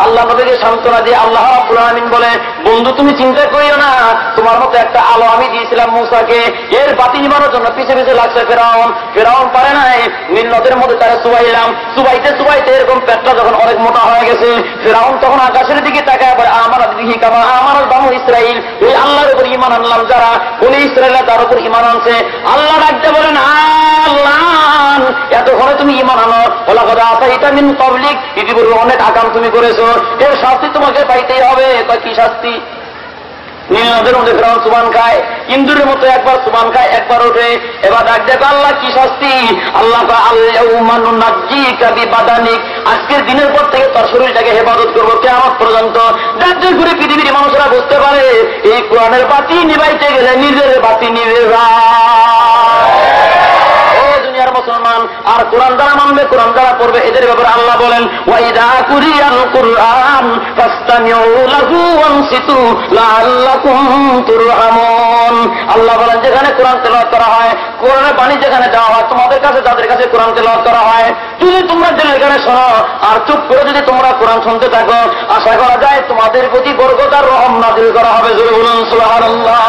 আল্লাহ নবীকে সান্ত্বনা দিয়ে আল্লাহ রব্বুল আলামিন বলে, বন্ধু তুমি চিন্তা করিও না, তোমার মতো একটা আলো আমি দিয়েছিলাম মূসাকে, এর বাতি নিভানোর জন্য পিছে পিছে লাগছে ফেরাউন। ফেরাউন পারে নাই, নীল নদের মধ্যে তারা চুবাইলাম, চুবাইতে চুবাইতে এরকম পেটটা যখন অনেক মোটা হয়ে গেছে, ফেরাউন তখন আকাশের দিকে তাকায় বলে, আমার দিহি কামা আমার বানু ইসরাইল, ওই আল্লাহর উপর ঈমান আনলাম যারা, বনি ইসরায়েলরা তার উপর ঈমান আনছে। আল্লাহ ডাকতে বলেন, আল্লাহ এতক্ষণে তুমি ঈমান আনো, ওলা কথা আসা এটা মিন পাবলিক, ইতিপূর্বে অনেক আকাম তুমি করেছো, এর শাস্তি তোমাকে পাইতেই হবে। কি শাস্তি? নীল নদের মধ্যে ফেরাউন সুবহান খায়, ইন্দুরের মতো একবার সুবহান খায়, একবার ওঠে। এবার ডাক দেখো, আল্লাহ কি শাস্তি? আল্লাহ আজকের দিনের পর থেকে তোর শরীরটাকে হেফাজত করবো কিয়ামত পর্যন্ত। যাতে করে পৃথিবীর মানুষরা বুঝতে পারে এই কোরআনের বাতি নিভাইতে গেলে নিজের বাতি নিভে মুসলমান। আর কোরআন যারা মানবে, কোরআন যারা পড়বে, এদের ব্যাপারে আল্লাহ বলেন, ওয়াইদা কুরিয়াল কুরআন ফাসতামিউ লাহু ওয়ানসিতু লাআল্লাকুম তুরহামুন। আল্লাহ বলেন, যেখানে কোরআন তেলাওয়াত করা হয়, কোরআনের বাণী যেখানে দেওয়া হয়, তোমাদের কাছে যাদের কাছে কোরআন তেলাওয়াত করা হয়, যদি তোমরা দিনের গানে শোনো আর চুপ করে যদি তোমরা কোরআন শুনতে থাকো, আশা করা যায় তোমাদের প্রতি বরকত আর রহম নাযিল করা হবে। জোরে বলুন সুবহানাল্লাহ।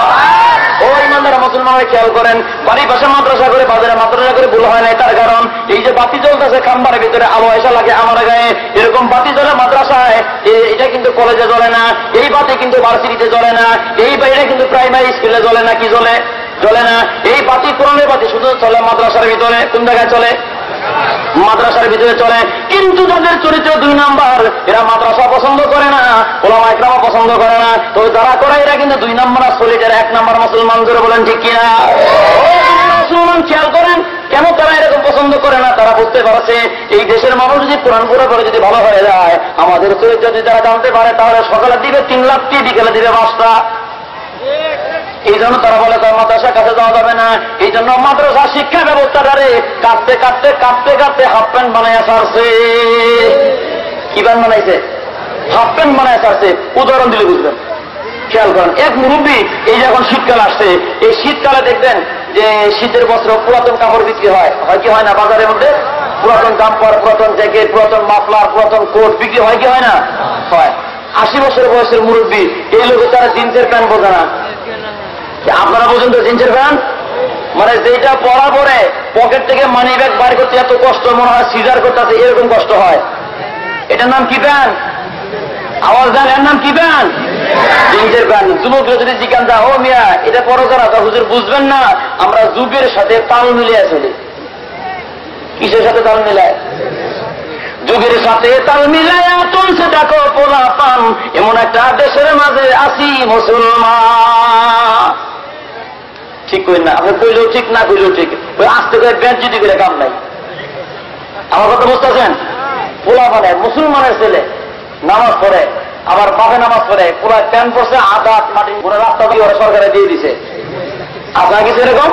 ও ইমানদার মুসলমানরা খেয়াল করেন, বাড়ির পাশে মাদ্রাসা করে, বাজারে মাদ্রাসা করে ভুল হয় নাই। তার কারণ এই যে বাতি জ্বলতেছে খাম্বার ভিতরে, আলো এসা লাগে আমার গায়ে, এরকম বাতি জ্বলে মাদ্রাসায়, এটা কিন্তু কলেজে জ্বলে না। এই বাতি কিন্তু ভার্সিটিতে জ্বলে না। এই বাইরে কিন্তু প্রাইমারি স্কুলে জ্বলে না। কি জ্বলে? জ্বলে না। এই বাতি কোরআনের বাতি শুধু চলে মাদ্রাসার ভিতরে। কোন জায়গায় চলে? মাদ্রাসার ভিতরে চলে। কিন্তু তাদের চরিত্র 2 নাম্বার, এরা মাদ্রাসা পছন্দ করে না, ওলামা ইকরাম পছন্দ করে না। তো যারা করে এরা কিন্তু 2 নাম্বার সলিডের 1 নাম্বার মুসলমান। জোরে বলেন ঠিক কিনা? মুসলমান খেয়াল করেন কেন তারা এরকম পছন্দ করে না। তারা বুঝতে পারছে এই দেশের মানুষ যদি কোরআন পড়া পড়ে যদি ভালো হয়ে যায়, আমাদের চরিত্র যদি তারা জানতে পারে, তাহলে সকালে দিবে 3 লাখটি, বিকেলে দিবে 5টা। এই জন্য তারা বলে মাদ্রাসার কাছে যাওয়া যাবে না। এই জন্য মাদ্রাসা শিক্ষা ব্যবস্থাটারে কাটতে কাটতে কাটতে কাটতে হাফ প্যান্ট বানাইয়া ছাড়ছে। কি প্যান্ট বানাইছে? হাফ প্যান্ট বানাইয়া ছাড়ছে। উদাহরণ দিলে বুঝবেন। খেয়াল করেন, এক মুরব্বী, এই যে এখন শীতকাল আসছে, এই শীতকালে দেখবেন যে শীতের বস্ত্র, পুরাতন কাপড় বিক্রি হয় কি হয় না? বাজারের মধ্যে পুরাতন কাপড়, পুরাতন জ্যাকেট, পুরাতন মাফলার, পুরাতন কোট বিক্রি হয় কি হয় না? হয়। 80 বছর বয়সের মুরব্বী, এই লোক তারা জিন্সের প্যান্ট বোঝে না। আপনারা বোঝেন তো জিন্সের প্যান্ট? মানে যেটা পরা পরে পকেট থেকে মানি ব্যাগ বার করতে এত কষ্ট মনে হয় সিজার করতেছে, এরকম কষ্ট হয়। এটার নাম কি প্যান্ট? আওয়াজ দেন, এর নাম কি প্যান্ট? জিন্সের প্যান্ট। যুবকরা যদি জিজ্ঞাসা যায়, ও মিয়া এটা পরো করা, তা হুজুর বুঝবেন না, আমরা যুগের সাথে তাল মিলিয়ে চলি। কিসের সাথে তাল মিলায়? যুগের সাথে তাল মিলায় চলছে দেখো পোলা পান, এমন একটা দেশের মাঝে আসি মুসলমান। ঠিক করেন না? আপনি কইলেও ঠিক, না কইলেও ঠিক। ওই আসতে করে ব্যাংক যদি করে কাম নাই। আমার কথা বুঝতেছেন? পোলা মানে মুসলমানের ছেলে নামাজ পড়ে, আবার বাপে নামাজ পড়ে, পুরো প্যান্ট পড়ছে, আধা মাটি পুরো রাস্তা দিয়ে ওরা সরকারে দিয়ে দিছে। আপনার কিছু এরকম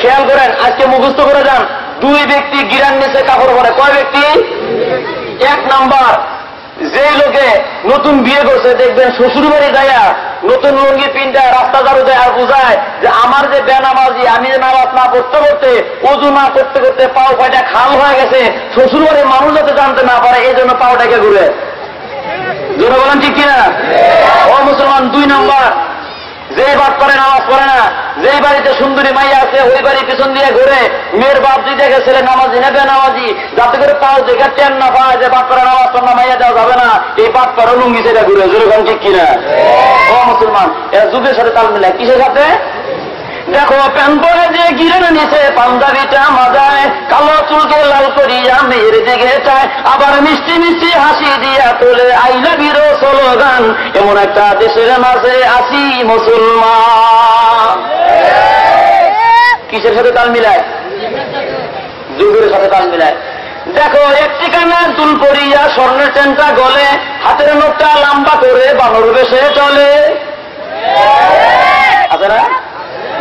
খেয়াল করেন, আজকে মুখস্থ করে যান। 2 ব্যক্তি গিরান নিচে কাপড় পরে। কয় ব্যক্তি? 1 নাম্বার, যে লোকে নতুন বিয়ে করছে দেখবেন শ্বশুর বাড়ি যায় নতুন লুঙ্গি পিনটা রাস্তা দাঁড়ু দেয় আর বুঝায় যে আমার যে বেনামাজি, আমি যে নামাজ না পড়তে করতে, অজু না করতে করতে পাও কয়টা খাল হয়ে গেছে, শ্বশুর বাড়ির মানুষ যাতে জানতে না পারে এই জন্য পাওটাকে ঘুরে। জোরে বলেন ঠিক কিনা? ও মুসলমান, 2 নাম্বার, যে বাদ করে নামাজ পড়ে না, যেই বাড়িতে সুন্দরী মাইয়া আছে ওই বাড়ির পিছন দিয়ে ঘুরে মেয়ের বাপ যদি দেখে ছেলে নামাজি নেবে নামাজি, যাতে করে পাও দেখে টেন না পায় যে বাপ পাড়া নামাজ পড়া মাইয়া দেওয়া যাবে না, এই বাপ পাড়া লুঙ্গি সেটা ঘুরে যেরকম ঠিক কিনা? ও মুসলমান, এরা যুগের সাথে তাল মিলায়। কিসের সাথে? দেখো প্যান্ট পরে যে গিরেন নিচে পাঞ্জাবিটা মাজায়, কালো চুলকে লাল করিয়া মেয়ের দিকে চায়, আবার মিষ্টি মিষ্টি হাসি দিয়া তোলে আই লাভ ইউ স্লোগান, এমন একটা দেশের মাঝে আসি মুসলমান। কিসের সাথে তাল মিলায়? যুগের সাথে তাল মিলায়। দেখো একটি কানের দুল পরিয়া স্বর্ণের চেনটা গলে, হাতের নোটটা লম্বা করে বানর বেশে চলে। আছে না?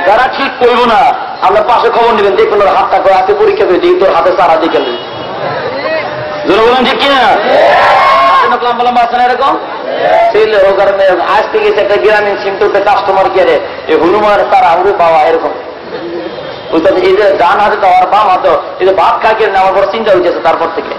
যারা ঠিক করব না আপনার পাশে খবর নেবেন, দেখুন ওর হাতটা করে হাতে পরীক্ষা করে দিই, তোর হাতে সারা দিকে বলেন ঠিক কিনা? লম্বা লম্বা আছে না এরকম? আজ থেকে একটা গ্রামীণ সিম তুলতে কাস্টমার কেড়ে এই হনুমানের তারা উড়ে পাওয়া এরকম বুঝতে, এই যে ডান হাতে তো আর বাম হাতে, এই যে ভাত খাই কেড়ে নেওয়ার পর চিন্তা হয়েছে তারপর থেকে।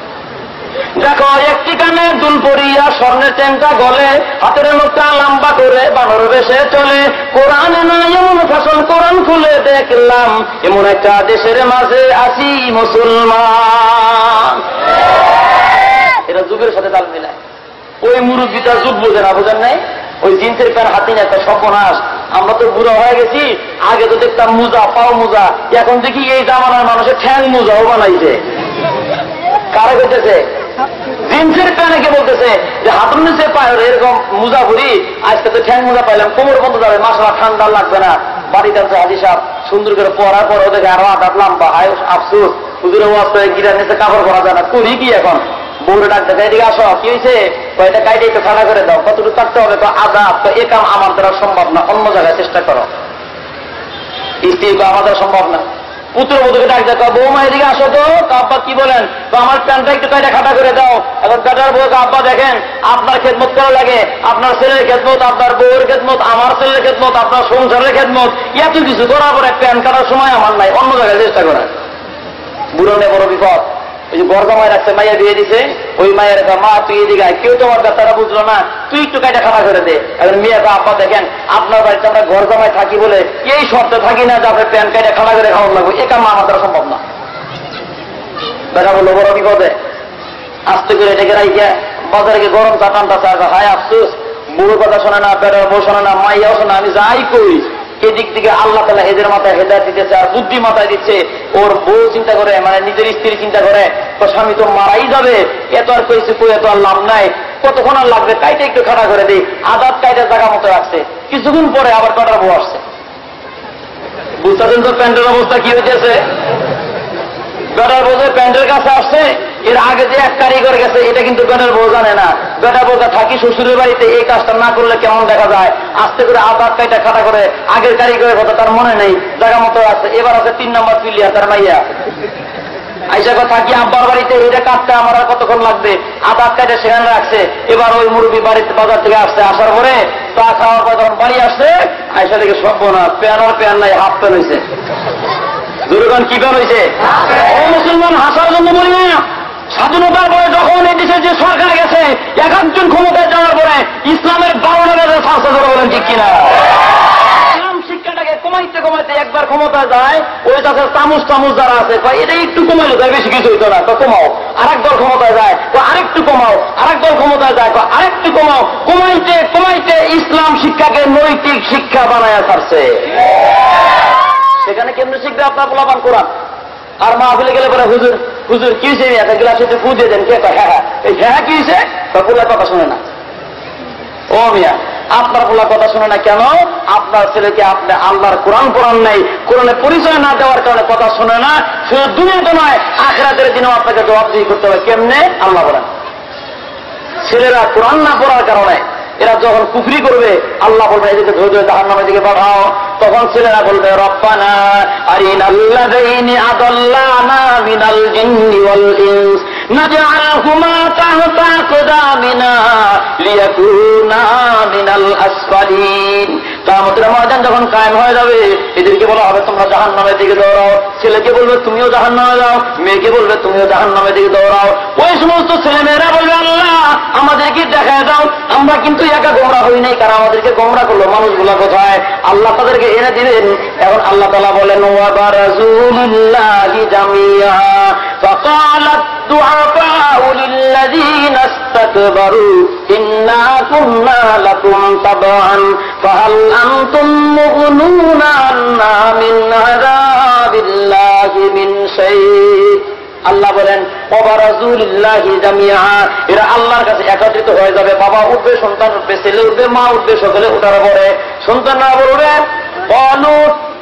দেখো একটি কানে দুল পরিয়া স্বর্ণের চেনটা গলে, হাতের নোটটা লম্বা করে বানর বেশে চলে, কোরআন নয় এমন ফসল কোরআন খুলে দেখলাম, এমন একটা দেশের মাঝে আসি মুসলমান। এরা যুগের সাথে তাল মিলায়। ওই মুরব্বীটা যুগ বোঝে না, বোঝেন নাই? ওই জিন্সের প্যান্ট হাতে নিয়ে একটা সর্বনাশ। আমরা তো বুড়ো হয়ে গেছি, আগে তো দেখতাম মোজা পাও মোজা, এখন দেখি এই জামানার মানুষের ঠ্যাং মোজাও বানাইছে। কারা করতেছে? জিন্সের প্যান্টকে বলতেছে যে হাতের নিচে পায়ের এরকম মোজা ভরি, আজকে তো ঠ্যাং মোজা পাইলাম কোমর বন্ধ যাবে, মাসাল্লাহ ঠান্ডা লাগবে না। বাড়িতে আছে হাজি সাহেব সুন্দর করে পড়ার পর ওদেরকে আরো আঘাত লাম্বা আয় আফসুস, হুজুরে ওয়াজ করে গিরার নিচে কাপড় পরা যায় না, করি কি এখন? বউরে ডাকতে এদিকে আসো, কি হয়েছে? এটা কাইটে একটু ঠান্ডা করে দাও। কতটুকু কাটতে হবে? তো আজাদ, তো এ কাম আমার দ্বারা সম্ভব না, অন্য জায়গায় চেষ্টা করো। স্ত্রী আমাদের সম্ভব না। পুত্রবধূকে ডাক দেখো, বৌমা এদিকে আসো তো। আব্বা কি বলেন? তো আমার প্যান্টটা একটু কাইটা খাটা করে দাও। এখন কাটার বউকে আব্বা দেখেন আপনার খেদমত করা লাগে, আপনার ছেলের খেদমত, আপনার বউয়ের খেদমত, আমার ছেলের খেদমত, আপনার সংসারের খেদমত, এত কিছু করার পরে প্যান্ট কাটার সময় আমার নাই, অন্য জায়গায় চেষ্টা করেন। বুড়ো নে বড় বিপদ। ওই যে গরজামায় রাখতে মাইয়া দিয়ে দিছে, ওই মায়ের মা তুই এদিকে কেউ তোমার ব্যাপারটা বুঝলো না, তুই একটু কাইটা খাটা করে দে। এখন মেয়েটা আব্বা দেখেন আপনার বাড়িতে আমরা গরজামায় থাকি বলে এই শর্তে থাকি না যে আপনার প্যান কাইটা খাটা করে খাওয়ার লাগবে, এ কাম আমার দ্বারা সম্ভব না। বেটা বললো বড় বিপদে, আস্তে করে এটাকে রাইকে বাজারে গিয়ে গরম চা টানটা চা, হায় আফসোস, বুড়ো কথা শোনে না, বেটার বউ শোনে না, মাইয়াও শোনে, আমি যাই করি এদিক থেকে আল্লাহ তাআলা এদের মাথায় হেদায়েত দিতেছে আর বুদ্ধি মাথায় দিচ্ছে। ওর বউ চিন্তা করে, মানে নিজের স্ত্রী চিন্তা করে, তো স্বামী তো মারাই যাবে, এত আর কইছে কই এত আর লাভ নাই, কতক্ষণ আর লাগবে, কাইটা একটু খাড়া করে দিই। আদাত কাইটা জায়গা মতো রাখছে, কিছুক্ষণ পরে আবার কটার বউ আসছে। বুঝতেছেন তো প্যান্টের অবস্থা কি হইতেছে? বেটার বউ প্যান্টের কাছে আসছে, এর আগে যে এক কারিগর গেছে এটা কিন্তু বেটার বউ জানে না। বেটা বউটা থাকি শ্বশুরের বাড়িতে, এই কাজটা না করলে কেমন দেখা যায়, আস্তে করে আবার কাইটা খাটা করে, আগের কারিগরের কথা তার মনে নেই, জায়গা মতো আছে। এবার আছে 3 নম্বর পিলিয়া তার মাইয়া আইসা থাকি আব্বার বাড়িতে, এটা কাটতে আমার আর কতক্ষণ লাগবে, আদার কাইটা সেখানে রাখছে। এবার ওই মুরব্বী বাড়িতে বাজার থেকে আসছে, আসার পরে চা খাওয়ার পর যখন বাড়ি আসছে, আইসা থেকে সব না প্যান আর প্যান নাই, হাফ প্যান হয়েছে। দুর্গান কি প্যান হয়েছে? ও মুসলমান, হাসার জন্য বলি না, স্বাধীনতার পরে যখন এই দেশের যে সরকার গেছে, এক একজন ক্ষমতায় যাওয়ার পরে ইসলামের 12 শাস্ত্র ধরে বলেন ঠিক কিনা? ইসলাম শিক্ষাটাকে কমাইতে কমাইতে একবার ক্ষমতায় যায়, ওই কাছে চামচ চামচ যারা আছে এটা একটু কমাইলে যায়, বেশি কিছু হইতো না, তো কমাও। আরেক দল ক্ষমতায় যায়, তো আরেকটু কমাও। আরেক দল ক্ষমতায় যায়, তো আরেকটু কমাও। কমাইতে কমাইতে ইসলাম শিক্ষাকে নৈতিক শিক্ষা বানায় ছাড়ছে। সেখানে কেমনে শিখবে আপনার পোলাপান কোরআন? আর মাহফিলে গেলে পরে হুজুর হুজুর কি হয়েছে, একটা গ্লাস একটু ফু দিয়ে দেন, কে কয় হ্যাঁ হ্যাঁ, এই হ্যাঁ কি হয়েছে, পোলার কথা শুনে না। ও মিয়া, আপনার পোলা কথা শুনে না কেন? আপনার ছেলেকে আপনি আল্লাহর কোরআন পড়ান নাই, কোরআনের পরিচয় না দেওয়ার কারণে কথা শুনে না। শুধু দুনিয়াতে নয়, আখিরাতের দিনেও আপনাকে জবাবদিহি করতে হবে। কেমনে? আল্লাহ বলেন, ছেলেরা কোরআন না পড়ার কারণে এরা যখন কুফরি করবে, আল্লাহ বলবে এদিকে ধরে ধরে জাহান্নামের দিকে পাঠাও। তখন ছেলেরা বলবে রব্বানা আরিনাল্লাযীনা আদাল্লানা মিনাল জিন্নি ওয়াল ইনস নাজআলহুমা তাহতা আকদামিনা লিয়াকুনা মিনাল আসফালিন। কিয়ামতের ময়দান যখন কায়েম হয়ে যাবে, এদেরকে বলা হবে তোমরা জাহান্নামের দিকে দৌড়াও। ছেলেকে বলবে তুমিও জাহান্নামে যাও, মেয়েকে বলবে তুমিও জাহান্নামের দিকে দৌড়াও। ওই সমস্ত ছেলেমেয়েরা বলবে আল্লাহ আমাদেরকে দেখায় দাও, আমরা কিন্তু একা গোমরা হই নাই, কারণ আমাদেরকে গোমরা করলো মানুষগুলা কোথায়? আল্লাহ তাদেরকে এনে দিলেন। এখন আল্লাহ তাআলা বলেন ওয়া বারাজুলিল্লাহি জামিআ ফাকালাত দুআফাউ লিল্লাযীনা ইসতাকবারু ইন্না কুন্না লাকুম তাবআন ফাহাল আনতুম মুগনুনা আন্না মিন আযাবিল্লাহি মিন শাই। আল্লাহ বলেন ওয়াবারাজুলিল্লাহি জামিআ, এরা আল্লাহর কাছে একত্রিত হয়ে যাবে। বাবা উঠবে, সন্তান উঠবে, ছেলে উঠবে, মা উঠবে, সকলে উঠার পরে সন্তানরা বলবে ক্বালু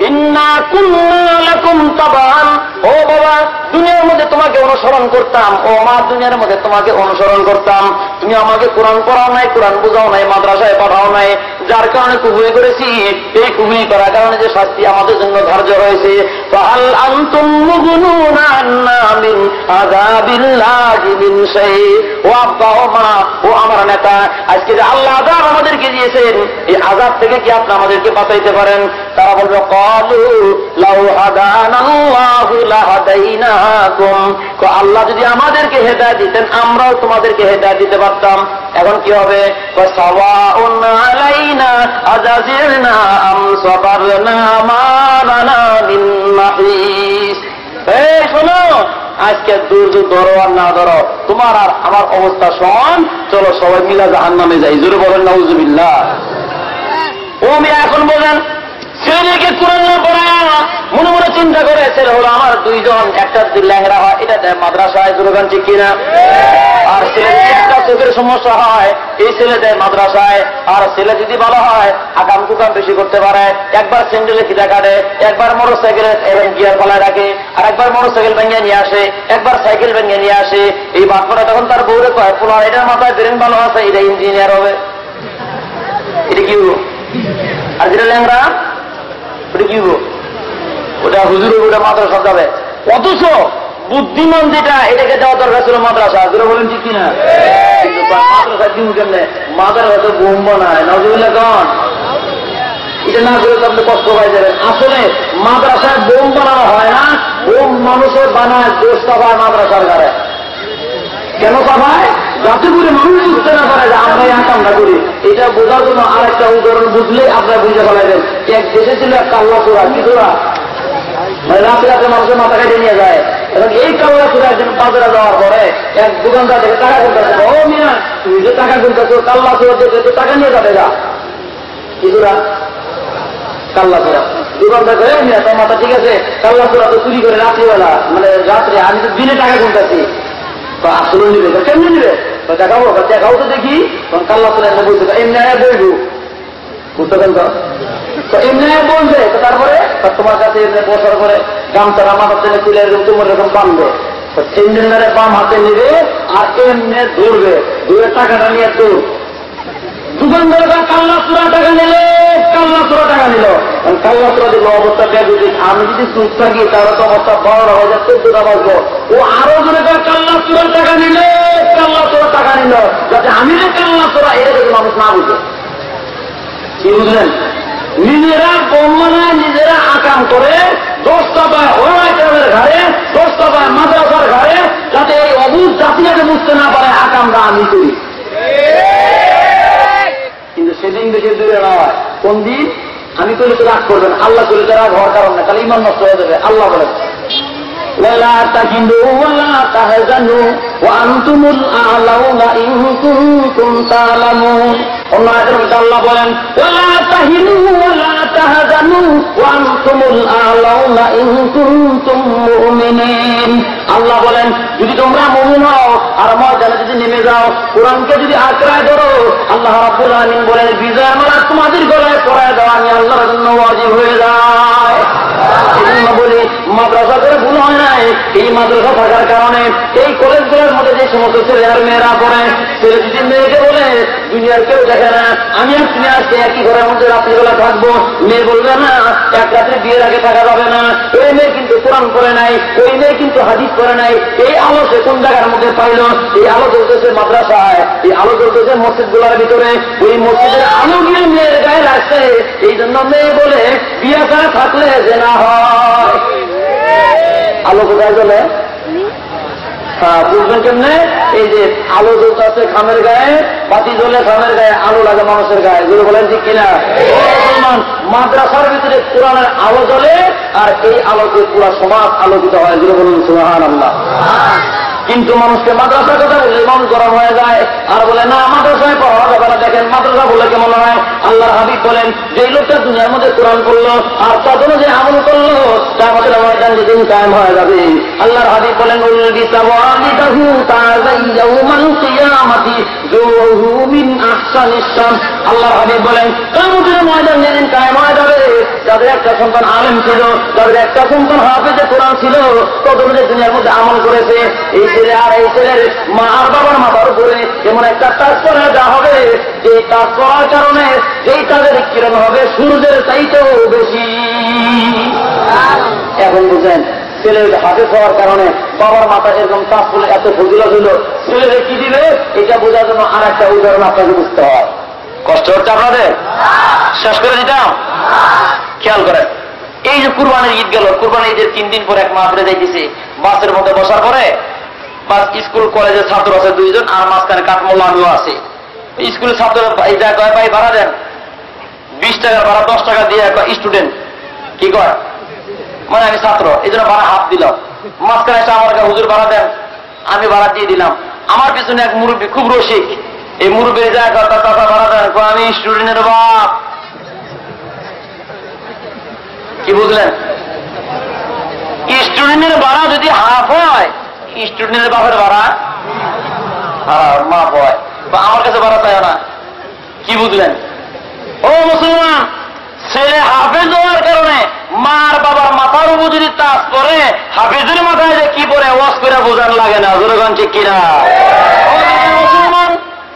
ইন্না কুন্না লাকুম তাবআন, ও বাবা দুনিয়ার মধ্যে তোমাকে অনুসরণ করতাম, ও মা দুনিয়ার মধ্যে তোমাকে অনুসরণ করতাম, তুমি আমাকে কোরআন পড়াও নাই, কোরআন বুঝাও নাই, মাদ্রাসায় পাঠাও নাই, যার কারণে কুফরি করেছি। এই কুফরি করার কারণে যে শাস্তি আমাদের জন্য ধার্য হয়েছে, ফাহাল আনতুম মুগনুনা আন্না মিন আযাবিল্লাহি মিন শাই। ও আব্বা, ও মা, ও আমার নেতা, আজকে যে আল্লাহ আযাব আমাদেরকে দিয়েছেন, এই আযাব থেকে কি আপনি আমাদেরকে বাঁচাইতে পারেন? তারা বলবে ক্বালু লাউ হাদানাল্লাহু লাহাদাইনাকুম, আল্লাহ যদি আমাদেরকে হেদায়েত দিতেন আমরাও তোমাদেরকে হেদায়েত দিতে পারতাম। এখন কি হবে? সাওয়াউন আলাইনা আযাজিরনা আম সাবারনা মা লানা মিন মাহিস। এই শোনো, আজকে দূর ধরো আর না ধরো, তোমার আর আমার অবস্থা সমান, চলো সবাই মিলা জাহান্নামে যাই। জোরে বলেন নাউজুবিল্লাহ। ও মিয়া এখন বলেন ছেলেকে কোরআন না পড়ায় মনে মনে চিন্তা করে ছেলে হলো আমার দুইজন, একটা যদি ল্যাংরা হয় এটা দেয় মাদ্রাসায়, দুর্গান ঠিক কিনা? আর ছেলে যদি একটা চোখের সমস্যা হয় এই ছেলে দেয় মাদ্রাসায়। আর ছেলে যদি ভালো হয় আকাম কুকাম বেশি করতে পারে, একবার স্যান্ডেলে খিদা কাটে, একবার মোটর সাইকেলে এবং গিয়ার পালায় রাখে, আর একবার মোটর সাইকেল ভেঙে নিয়ে আসে, একবার সাইকেল ভেঙে নিয়ে আসে। এই বাপরা তখন তার বউরে কয় পোলা এটার মাথায় ব্রেন ভালো আছে, এটা ইঞ্জিনিয়ার হবে। এটা কি হলো? আর যেটা ল্যাংরা ওটা কি হলো? ওটা হুজুর, ওটা মাদ্রাসা যাবে। অথচ বুদ্ধিমান যেটা এটাকে যাওয়া দরকার ছিল মাদ্রাসা। যেটা বলেন ঠিক কিনা? কিন্তু মাদ্রাসা দিন কেমনে? মাদ্রাসা বোম বানায় নাউজুবিল্লাহ কন, এটা না করে তো আপনি কষ্ট পাই যাবেন। আসলে মাদ্রাসায় বোম বানানো হয় না, বোম মানুষের বানায়, দোষ চাপায় মাদ্রাসার ঘরে। কেন চাপায়? যাতে করে মানুষ বুঝতে না পারে যে আমরা এই আকামটা করি। এটা বোঝার জন্য আর একটা উদাহরণ বুঝলে আপনারা বুঝতে পারবেন। এক দেশে ছিল একটা কাল্লা চোরা, কি চোরা? মানে রাতে রাতে মানুষের মাথা কেটে নিয়ে যায়। এবং এই কাল্লা চোরা একদিন বাজারে যাওয়ার পরে এক দোকানদার থেকে টাকা গুনতেছে। ও মিয়া তুমি যে টাকা গুনতেছো, কাল্লা চোরা দেখে টাকা নিয়ে যাবে গা। কি চোরা? কাল্লা চোরা। দোকানদার করে মিয়া তোর মাথা ঠিক আছে, কাল্লা চোরা তো চুরি করে রাত্রিবেলা, মানে রাত্রে, আমি তো দিনে টাকা গুনতেছি। আসলে নিবে কেমনি নিবে? দেখাবো, দেখাও তো দেখি। তখন কাল্লা চোরা এসে বলছে এমনি বলবো, বুঝতে পারেন তো এমনি বলবে। তো তারপরে তোমার কাছে এমনি বসার পরে গামছাটা মাথার টেনে তুলে তোমার এরকম বাঁধবে, ইঞ্জিনিয়ারে বাম হাতে নেবে আর এমনি ধরবে, ধরে টাকাটা নিয়ে দৌড়। দোকানদার কাল্লা চোরা টাকা নিলে, কাল্লা চোরা টাকা নিল। কাল্লা চোরা দিল অবস্থা ব্যাধিক। আমি যদি চুপ থাকি তাহলে তো অবস্থা 12টা বাজে, 14টা বাজবো। ও আরো জনে কাল্লা চোরা টাকা নিলে, কাল্লা চোরা টাকা নিল, যাতে আমি যে কাল্লা চোরা এটা যদি মানুষ না বুঝে। কি বুঝলেন? নিজেরা বর্মনায় নিজেরা আকাম করে, 10টা পায় ওরাইটামের ঘাড়ে, 10টা পায় মাদ্রাসার ঘাড়ে, যাতে এই অবুঝ জাতি যাতে বুঝতে না পারে আকামটা আমি করি। কিন্তু সেদিন বেশি দূরে নয়। কোন দিন? আমি করলে তো রাগ করবেন, আল্লাহ করলে তো রাগ হওয়ার কারণ না, তাহলে ইমান নষ্ট হয়ে যাবে। আল্লাহ বলেন ولا تهنوا ولا تحزنوا وأنتم الأعلون إن كنتم تعلمون। অন্য আয়াতের মধ্যে আল্লাহ বলেন ولا تهنوا ولا تحزنوا وأنتم الأعلون إن كنتم مؤمنين। আল্লাহ বলেন যদি তোমরা মুমিন হও আর ময়দানে যদি নেমে যাও, কোরআনকে যদি আঁকড়ায় ধরো, আল্লাহ রাব্বুল আলামিন বলেন বিজয় মালা তোমাদের গলায় পরায় দেওয়া আমি আল্লাহর জন্য ওয়াজিব হয়ে যায়। এজন্য বলি মাদ্রাসা করে ভুল হয় নাই। এই মাদ্রাসা থাকার কারণে এই কলেজগুলোর মধ্যে যে সমস্ত ছেলে আর মেয়েরা পড়ে, ছেলে যদি মেয়েকে বলে দুনিয়ার কেউ দেখে না, আমি আর তুমি আজকে একই ঘরের মধ্যে রাত্রিবেলা থাকবো, মেয়ে বলবে না এক রাত্রে বিয়ের আগে থাকা যাবে না, ওই মেয়ে কিন্তু কোরআন পড়ে নাই, ওই মেয়ে কিন্তু হাদিস পড়ে নাই। এই আলো সে কোন জায়গার মধ্যে পাইল? এই আলো জ্বলতেছে মাদ্রাসায়, এই আলো জ্বলতেছে মসজিদ গুলার ভিতরে, ওই মসজিদের আলো গিয়ে মেয়ের গায়ে লাগছে। এই জন্য মেয়ে বলে বিয়ে ছাড়া থাকলে যে না হয়। আলো কোথায় জ্বলে? হ্যাঁ, বুঝবেন কেমনে? এই যে আলো জ্বলতে আছে খামের গায়ে, বাতি জ্বলে খামের গায়ে, আলো লাগে মানুষের গায়ে। যেগুলো বলেন ঠিক কিনা? মাদ্রাসার ভিতরে কোরআনের আলো জ্বলে, আর এই আলোতে পুরো সমাজ আলোকিত হয়। যেগুলো বলুন সুবহানাল্লাহ। কিন্তু মানুষকে মাদ্রাসার কথা বললে মন গরম হয়ে যায়, আর বলে না মাদ্রাসায় পড়া যাবে না। দেখেন মাদ্রাসা বলে কেমন হয়? আল্লাহর হাবিব বলেন যে লোকটা দুনিয়ার মধ্যে কোরআন করলো আর তখন যে আমল করলো তার মধ্যে ময়দান যেদিন কায়েম হয়ে যাবে। আল্লাহর হাবিব বলেন আল্লাহর হাবিব বলেন কিয়ামতের ময়দান যেদিন কায়েম হয়ে যাবে, যাদের একটা সন্তান আলেম ছিল, যাদের একটা সন্তান হাফেজে কোরআন ছিল, তখন যে দুনিয়ার মধ্যে আমল করেছে, এই ছেলে আর এই ছেলের মা আর বাবার মাথার উপরে এমন একটা কাজ করে যা হবে, যে কাজ করার কারণে যেই কাজের কিরণ হবে সূর্যের চাইতেও বেশি। এখন বুঝেন ছেলের হাতে হওয়ার কারণে বাবার মাথা এরকম কাজ করলে এত ফজিলত হইল, ছেলেরে কি দিবে এটা বোঝার জন্য আর একটা উদাহরণ আপনাকে বুঝতে হয়। কষ্ট হচ্ছে আপনাদের? শেষ করে দিতাম। খেয়াল করেন, এই যে কুরবানির ঈদ গেল, কুরবানির ঈদের 3 দিন পরে এক মাহফিলে যাইতেছে, বাসের মধ্যে বসার পরে বাস স্কুল কলেজের ছাত্র আছে 2 জন, আর মাঝখানে কাঠমোল্লা আমিও আছে। স্কুলের ছাত্র ভাই ভাড়া দেন, 20 টাকার ভাড়া 10 টাকা দিয়ে স্টুডেন্ট কি কয়, মানে আমি ছাত্র এই জন্য ভাড়া হাফ দিলাম। মাঝখানে এসে আমার কাছে হুজুর ভাড়া দেন, আমি ভাড়া দিয়ে দিলাম। আমার পিছনে এক মুরব্বী খুব রসিক, এই মুরব্বীর জায়গা টাকা ভাড়া দেন, আমি স্টুডেন্টের বাপ। কি বুঝলেন? স্টুডেন্টের ভাড়া যদি হাফ হয়, স্টুডেন্টের বাপের ভাড়া মাফ হয়, আমার কাছে ভাড়া চায় না। কি বুঝলেন? ও মুসলমান, ছেলে হাফেজ হওয়ার কারণে মার বাবার মাথার উপর যদি তাজ করে, হাফেজের মাথায় যে কি পরে ওয়াজ করে বোঝান লাগে না। জোরগান ঠিক কিনা? মুসলমান,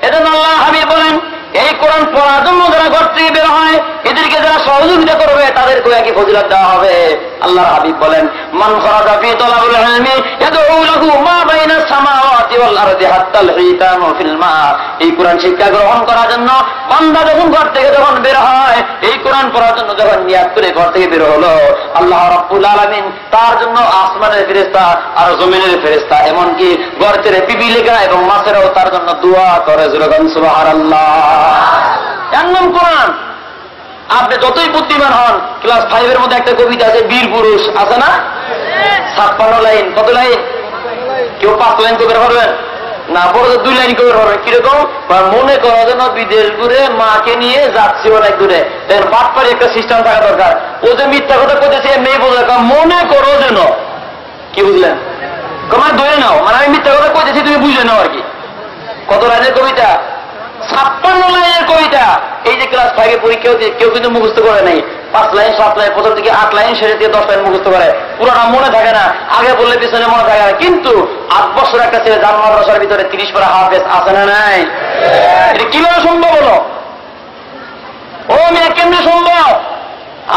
এটা আল্লাহ হাবিব বলেন এই কোরআন পড়ার জন্য যারা ঘর থেকে বের হয়, এদেরকে যারা সহযোগিতা করবে তাদেরকে একই ফজিলত দেওয়া হবে। আল্লাহর হাবিব বলেন মান খারাজা ফি তালাবুল ইলমি ইয়াদউ লাহু মা বাইনা সামাওয়াতি ওয়াল আরদি হাত্তাল হিতামু ফিল মা। এই কোরআন শিক্ষা গ্রহণ করার জন্য বান্দা যখন ঘর থেকে যখন বের হয়, এই কোরআন পড়ার জন্য যখন নিয়াত করে ঘর থেকে বের হলো, আল্লাহ রাব্বুল আলামিন তার জন্য আসমানের ফেরেশতা আর জমিনের ফেরেশতা এমনকি গর্তের পিপিলিকা এবং মাছেরাও তার জন্য দোয়া করে। জোরগান সুবহানাল্লাহ। এর নাম কোরআন। আপনি যতই বুদ্ধিমান হন, ক্লাস 5 এর মধ্যে একটা কবিতা আছে বীর পুরুষ, আছে না? 56 লাইন। কত লাইন? কেউ 5 লাইন কবিতা পারবেন না, বড় 2 লাইন কবিতা পারবেন। কিরকম? মনে করো যেন বিদেশ ঘুরে মাকে নিয়ে যাচ্ছি অনেক দূরে। দেখেন বাটপাড়ি একটা সিস্টেম থাকা দরকার। ও যে মিথ্যা কথা কইতেছে মেয়ে বোঝা, মনে করো যেন। কি বুঝলেন? তোমার ধরে নাও, মানে আমি মিথ্যা কথা কইতেছি তুমি বুঝে নাও আর কি। কত লাইনের কবিতা? 56 লাইনের কবিতা। এই যে ক্লাস 5 এ পরীক্ষা হচ্ছে, কেউ কিন্তু মুখস্থ করে নাই। 5 লাইন 7 লাইন, প্রথম থেকে 8 লাইন, শেষ থেকে 10 লাইন মুখস্থ করে। পুরোটা মনে থাকে না, আগে বললে পিছনে মনে থাকে না। কিন্তু 8 বছর একটা ছেলে জান মাদ্রাসার ভিতরে 30 পারা হাফেজ আছে না নাই? এটা কিভাবে সম্ভব হলো? ও মেয়ে কেমনে সম্ভব?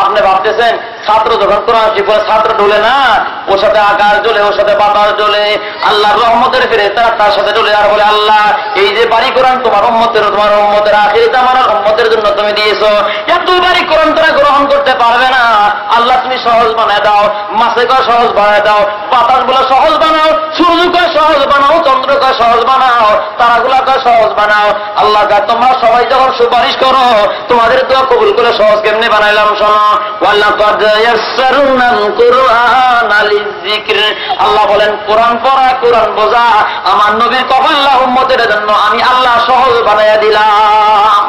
আপনি ভাবতেছেন ছাত্র যখন কোরআন শিখে ছাত্র ডলে না, ওর সাথে আকাশ জ্বলে, ওর সাথে বাতাস জ্বলে, আল্লাহর রহমতের ফেরেশতারা তার সাথে জ্বলে, আর বলে আল্লাহ এই যে বাড়ি কোরআন তোমার উম্মতের আখির জামানার উম্মতের জন্য তুমি দিয়েছো, এত বাড়ি কোরআন তারা গ্রহণ করতে পারবে না। আল্লাহ তুমি সহজ বানায় দাও, মাসেকে সহজ বানায় দাও, বাতাসগুলো সহজ বানাও, সূর্যকে সহজ বানাও, চন্দ্রকে সহজ বানাও, তারাগুলাকে সহজ বানাও। আল্লাহ তোমরা সবাই যখন সুপারিশ করো, তোমাদের দোয়া কবুল করে সহজ কেমনে বানাইলাম শোনো। ওয়ালাকাদ ইয়াসসারনাল কুরআনা লিযিকর। আল্লাহ বলেন কোরআন পড়া, কোরআন বোঝা আমার নবীর কপাল্লা উম্মতের জন্য আমি আল্লাহ সহজ বানাইয়া দিলাম।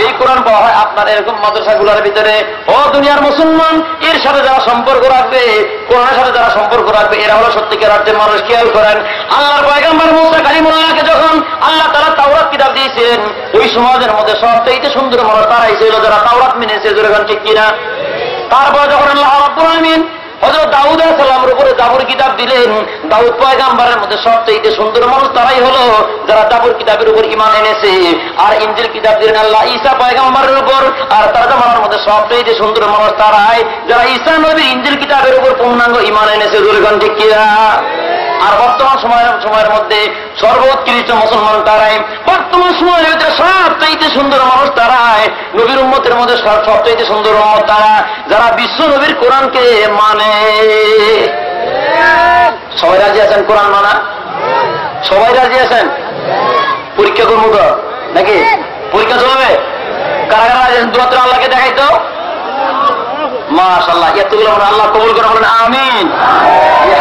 এই কোরআন পড়া হয় আপনার এরকম মাদ্রাসাগুলোর ভিতরে। ও দুনিয়ার মুসলমান, এর সাথে যারা সম্পর্ক রাখবে, কোরআনের সাথে যারা সম্পর্ক রাখবে, এরা হলো সত্যিকার অর্থে মানুষ। খেয়াল করেন, আল্লাহর পয়গম্বর মুসা কালিমুল্লাহকে যখন আল্লাহ তাআলা তাওরাত কিতাব দিয়েছেন, ওই সমাজের মধ্যে সবচেয়ে সুন্দর মানুষ তারাই ছিল যারা তাওরাত মেনেছে। জোরে গান ঠিক কিনা? তারপর যখন আল্লাহ রাব্বুল আলামিন হযরত দাউদ আলাইহিস সালামের উপরে জাবুর কিতাব দিলেন। দাউদ পয়গম্বরের মধ্যে সবচেয়ে সুন্দর মানুষ তারাই হলো যারা জাবুর কিতাবের উপর ঈমান এনেছে। আর ইনজিল কিতাব দিলেন আল্লাহ ঈসা পয়গম্বরের উপর। আর তার জামানার মধ্যে সবচেয়ে সুন্দর মানুষ তারাই যারা ঈসা নবী ইনজিল কিতাবের উপর পূর্ণাঙ্গ ঈমান এনেছে। দুর্গণ ঠিক কিনা? আর বর্তমান সময়ের মধ্যে সর্বোৎকৃষ্ট মুসলমান তারাই, বর্তমান সময়ের ভিতরে সবচেয়ে সুন্দর মানুষ তারাই, নবীর উম্মতের মধ্যে সবচেয়ে সুন্দর উম্মত তারা যারা বিশ্ব নবীর কোরআনকে মানে। সবাই রাজি আছেন কোরআন মানা? সবাই রাজি আছেন? পরীক্ষা করবো তো নাকি? পরীক্ষা চলবে? কারা কারা রাজি আছেন? দুয়াত্র আল্লাহকে দেখাই তো। মাশাআল্লাহ, এতগুলো আল্লাহ কবুল করে বলেন আমিন।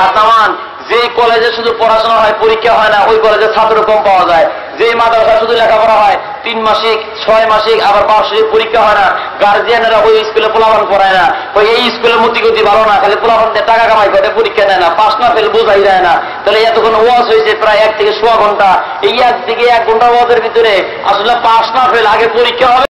হাত নামান। যে কলেজে শুধু পড়াশোনা হয়, পরীক্ষা হয় না, ওই কলেজে ছাত্র কম পাওয়া যায়। যে মাদ্রাসা শুধু লেখাপড়া হয়, 3 মাসিক 6 মাসিক আবার বার্ষিক পরীক্ষা হয় না, গার্জিয়ানেরা ওই স্কুলে পোলাপান পড়ায় না, ওই এই স্কুলের মতিগতি ভালো না, খালি পোলাপান টাকা কামাই করে পরীক্ষা দেয় না, পাস না ফেল বোঝাই যায় না। তাহলে এতক্ষণ ওয়াজ হয়েছে প্রায় 1 থেকে 1.5 ঘন্টা। এই 1 থেকে 1 ঘন্টা ওয়াজের ভিতরে আসলে পাস না ফেল আগে পরীক্ষা হবে।